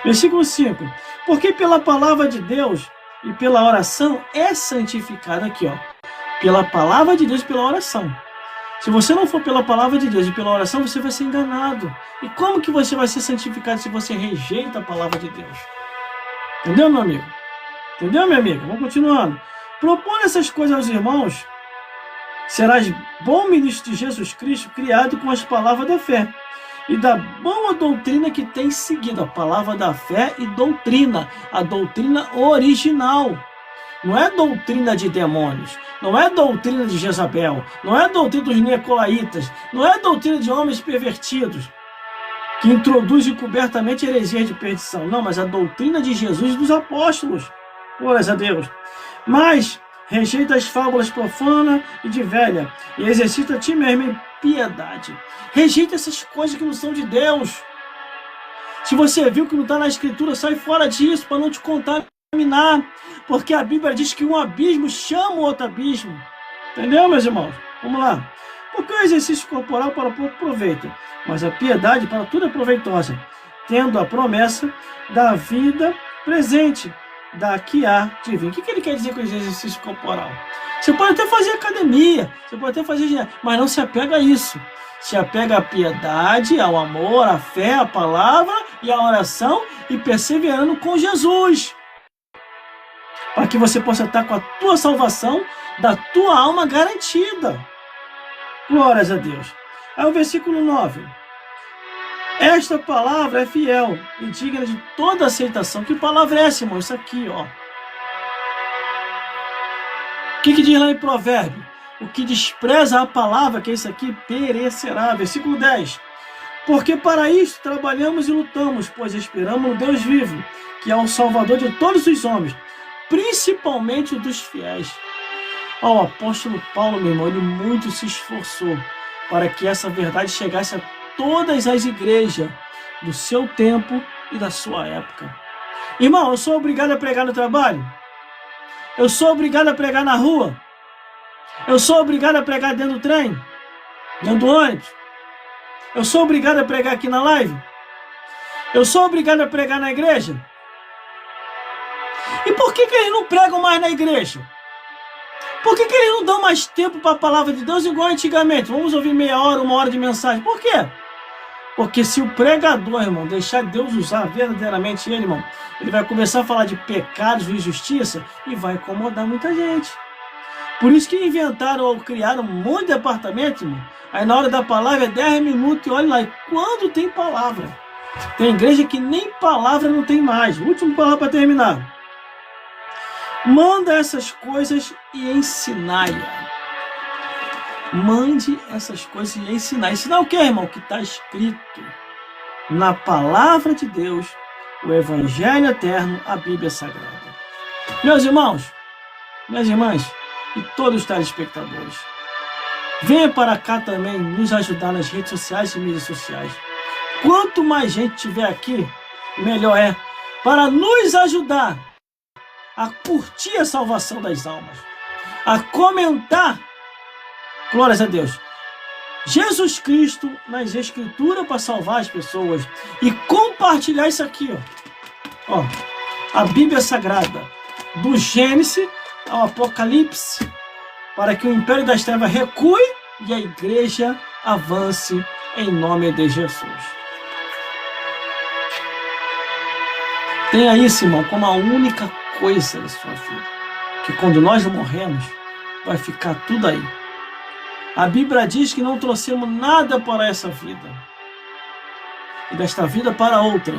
Versículo 5. Porque pela palavra de Deus e pela oração é santificado. Aqui, ó. Pela palavra de Deus e pela oração. Se você não for pela palavra de Deus e pela oração, você vai ser enganado. E como que você vai ser santificado se você rejeita a palavra de Deus? Entendeu, meu amigo? Entendeu, minha amiga? Vamos continuando. Propõe essas coisas aos irmãos, serás bom ministro de Jesus Cristo, criado com as palavras da fé e da boa doutrina que tens seguido. A palavra da fé e doutrina, a doutrina original. Não é doutrina de demônios, não é doutrina de Jezabel, não é doutrina dos Nicolaitas, não é doutrina de homens pervertidos que introduzem cobertamente heresias de perdição. Não, mas a doutrina de Jesus e dos apóstolos. Glórias a Deus. Mas rejeita as fábulas profanas e de velha e exercita a ti mesmo em piedade. Rejeita essas coisas que não são de Deus. Se você viu que não está na Escritura, sai fora disso para não te contaminar. Porque a Bíblia diz que um abismo chama o outro abismo. Entendeu, meus irmãos? Vamos lá. Porque o exercício corporal para pouco proveito, mas a piedade para tudo é proveitosa, tendo a promessa da vida presente, da que há de vir. O que ele quer dizer com exercício corporal? Você pode até fazer academia, você pode até fazer, mas não se apega a isso. Se apega à piedade, ao amor, à fé, à palavra e à oração e perseverando com Jesus. Para que você possa estar com a tua salvação da tua alma garantida. Glórias a Deus. Aí o versículo 9. Esta palavra é fiel e digna de toda aceitação. Que palavra é essa, irmão? Isso aqui, ó. O que diz lá em Provérbio? O que despreza a palavra, que é isso aqui, perecerá. Versículo 10. Porque para isto trabalhamos e lutamos, pois esperamos no Deus vivo, que é o Salvador de todos os homens, principalmente dos fiéis. O apóstolo Paulo, meu irmão, ele muito se esforçou para que essa verdade chegasse a todas as igrejas do seu tempo e da sua época. Irmão, eu sou obrigado a pregar no trabalho? Eu sou obrigado a pregar na rua? Eu sou obrigado a pregar dentro do trem? Dentro do ônibus? Eu sou obrigado a pregar aqui na live? Eu sou obrigado a pregar na igreja? E por que eles não pregam mais na igreja? Por que eles não dão mais tempo para a palavra de Deus igual antigamente? Vamos ouvir meia hora, uma hora de mensagem. Por quê? Porque se o pregador, irmão, deixar Deus usar verdadeiramente ele, irmão, ele vai começar a falar de pecados e injustiça e vai incomodar muita gente. Por isso que inventaram ou criaram um monte de departamento, irmão. Aí na hora da palavra é 10 minutos e olha lá, e quando tem palavra? Tem igreja que nem palavra não tem mais. Última palavra para terminar. Manda essas coisas e ensinai-a. Mande essas coisas e ensinar. Ensinar o que, irmão? O que está escrito na palavra de Deus, o Evangelho eterno, a Bíblia Sagrada. Meus irmãos, minhas irmãs e todos os telespectadores, venha para cá também nos ajudar nas redes sociais e mídias sociais. Quanto mais gente tiver aqui, melhor é, para nos ajudar a curtir a salvação das almas, a comentar, glórias a Deus, Jesus Cristo nas Escrituras para salvar as pessoas e compartilhar isso aqui, ó, a Bíblia Sagrada, do Gênesis ao Apocalipse, para que o império das trevas recue e a igreja avance em nome de Jesus. Tenha isso, irmão, como a única coisa da sua vida, que quando nós morremos, vai ficar tudo aí. A Bíblia diz que não trouxemos nada para essa vida, e desta vida para outra,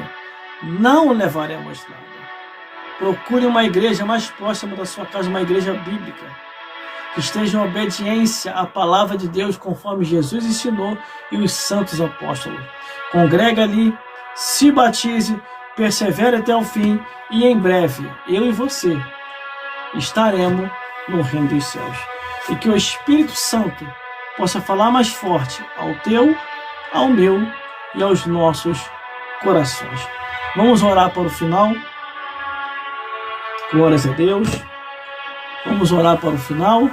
não levaremos nada. Procure uma igreja mais próxima da sua casa, uma igreja bíblica, que esteja em obediência à palavra de Deus, conforme Jesus ensinou e os santos apóstolos. Congregue ali, se batize, persevere até o fim, e em breve, eu e você, estaremos no reino dos céus. E que o Espírito Santo possa falar mais forte ao teu, ao meu e aos nossos corações. Vamos orar para o final. Glórias a Deus. Vamos orar para o final.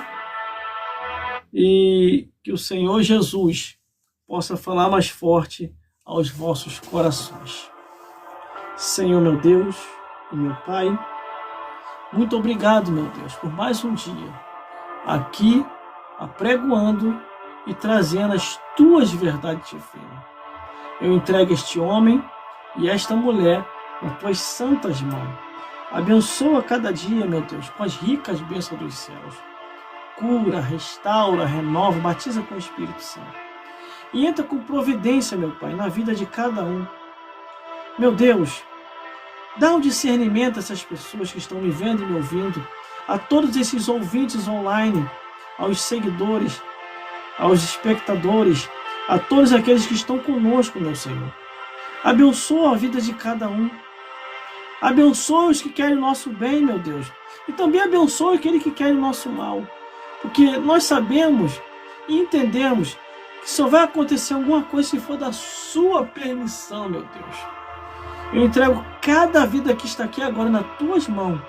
E que o Senhor Jesus possa falar mais forte aos vossos corações. Senhor, meu Deus e meu Pai, muito obrigado, meu Deus, por mais um dia aqui apregoando e trazendo as tuas verdades de fé. Eu entrego este homem e esta mulher nas tuas santas mãos. Abençoa cada dia, meu Deus, com as ricas bênçãos dos céus. Cura, restaura, renova, batiza com o Espírito Santo. E entra com providência, meu Pai, na vida de cada um. Meu Deus, dá um discernimento a essas pessoas que estão me vendo e me ouvindo, a todos esses ouvintes online, aos seguidores, aos espectadores, a todos aqueles que estão conosco, meu Senhor. Abençoa a vida de cada um. Abençoa os que querem o nosso bem, meu Deus. E também abençoa aquele que quer o nosso mal. Porque nós sabemos e entendemos que só vai acontecer alguma coisa se for da sua permissão, meu Deus. Eu entrego cada vida que está aqui agora nas tuas mãos,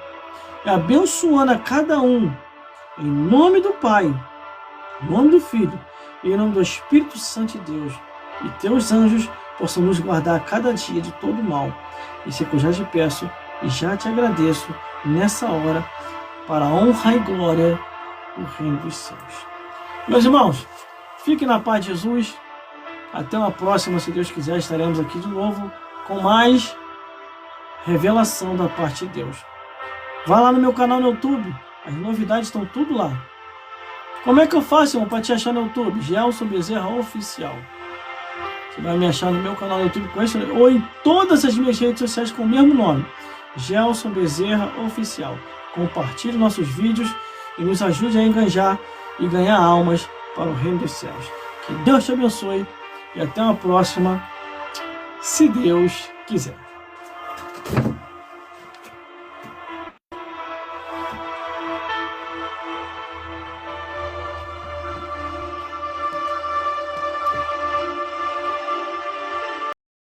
abençoando a cada um, em nome do Pai, em nome do Filho, e em nome do Espírito Santo de Deus. E teus anjos possam nos guardar a cada dia de todo mal. Isso é que eu já te peço e já te agradeço nessa hora, para a honra e glória do Reino dos Céus. Meus irmãos, fiquem na paz de Jesus. Até uma próxima, se Deus quiser, estaremos aqui de novo com mais revelação da parte de Deus. Vá lá no meu canal no YouTube, as novidades estão tudo lá. Como é que eu faço, irmão, para te achar no YouTube? Gelson Bezerra Oficial. Você vai me achar no meu canal no YouTube com esse, ou em todas as minhas redes sociais com o mesmo nome, Gelson Bezerra Oficial. Compartilhe nossos vídeos e nos ajude a enganjar e ganhar almas para o Reino dos Céus. Que Deus te abençoe e até uma próxima, se Deus quiser.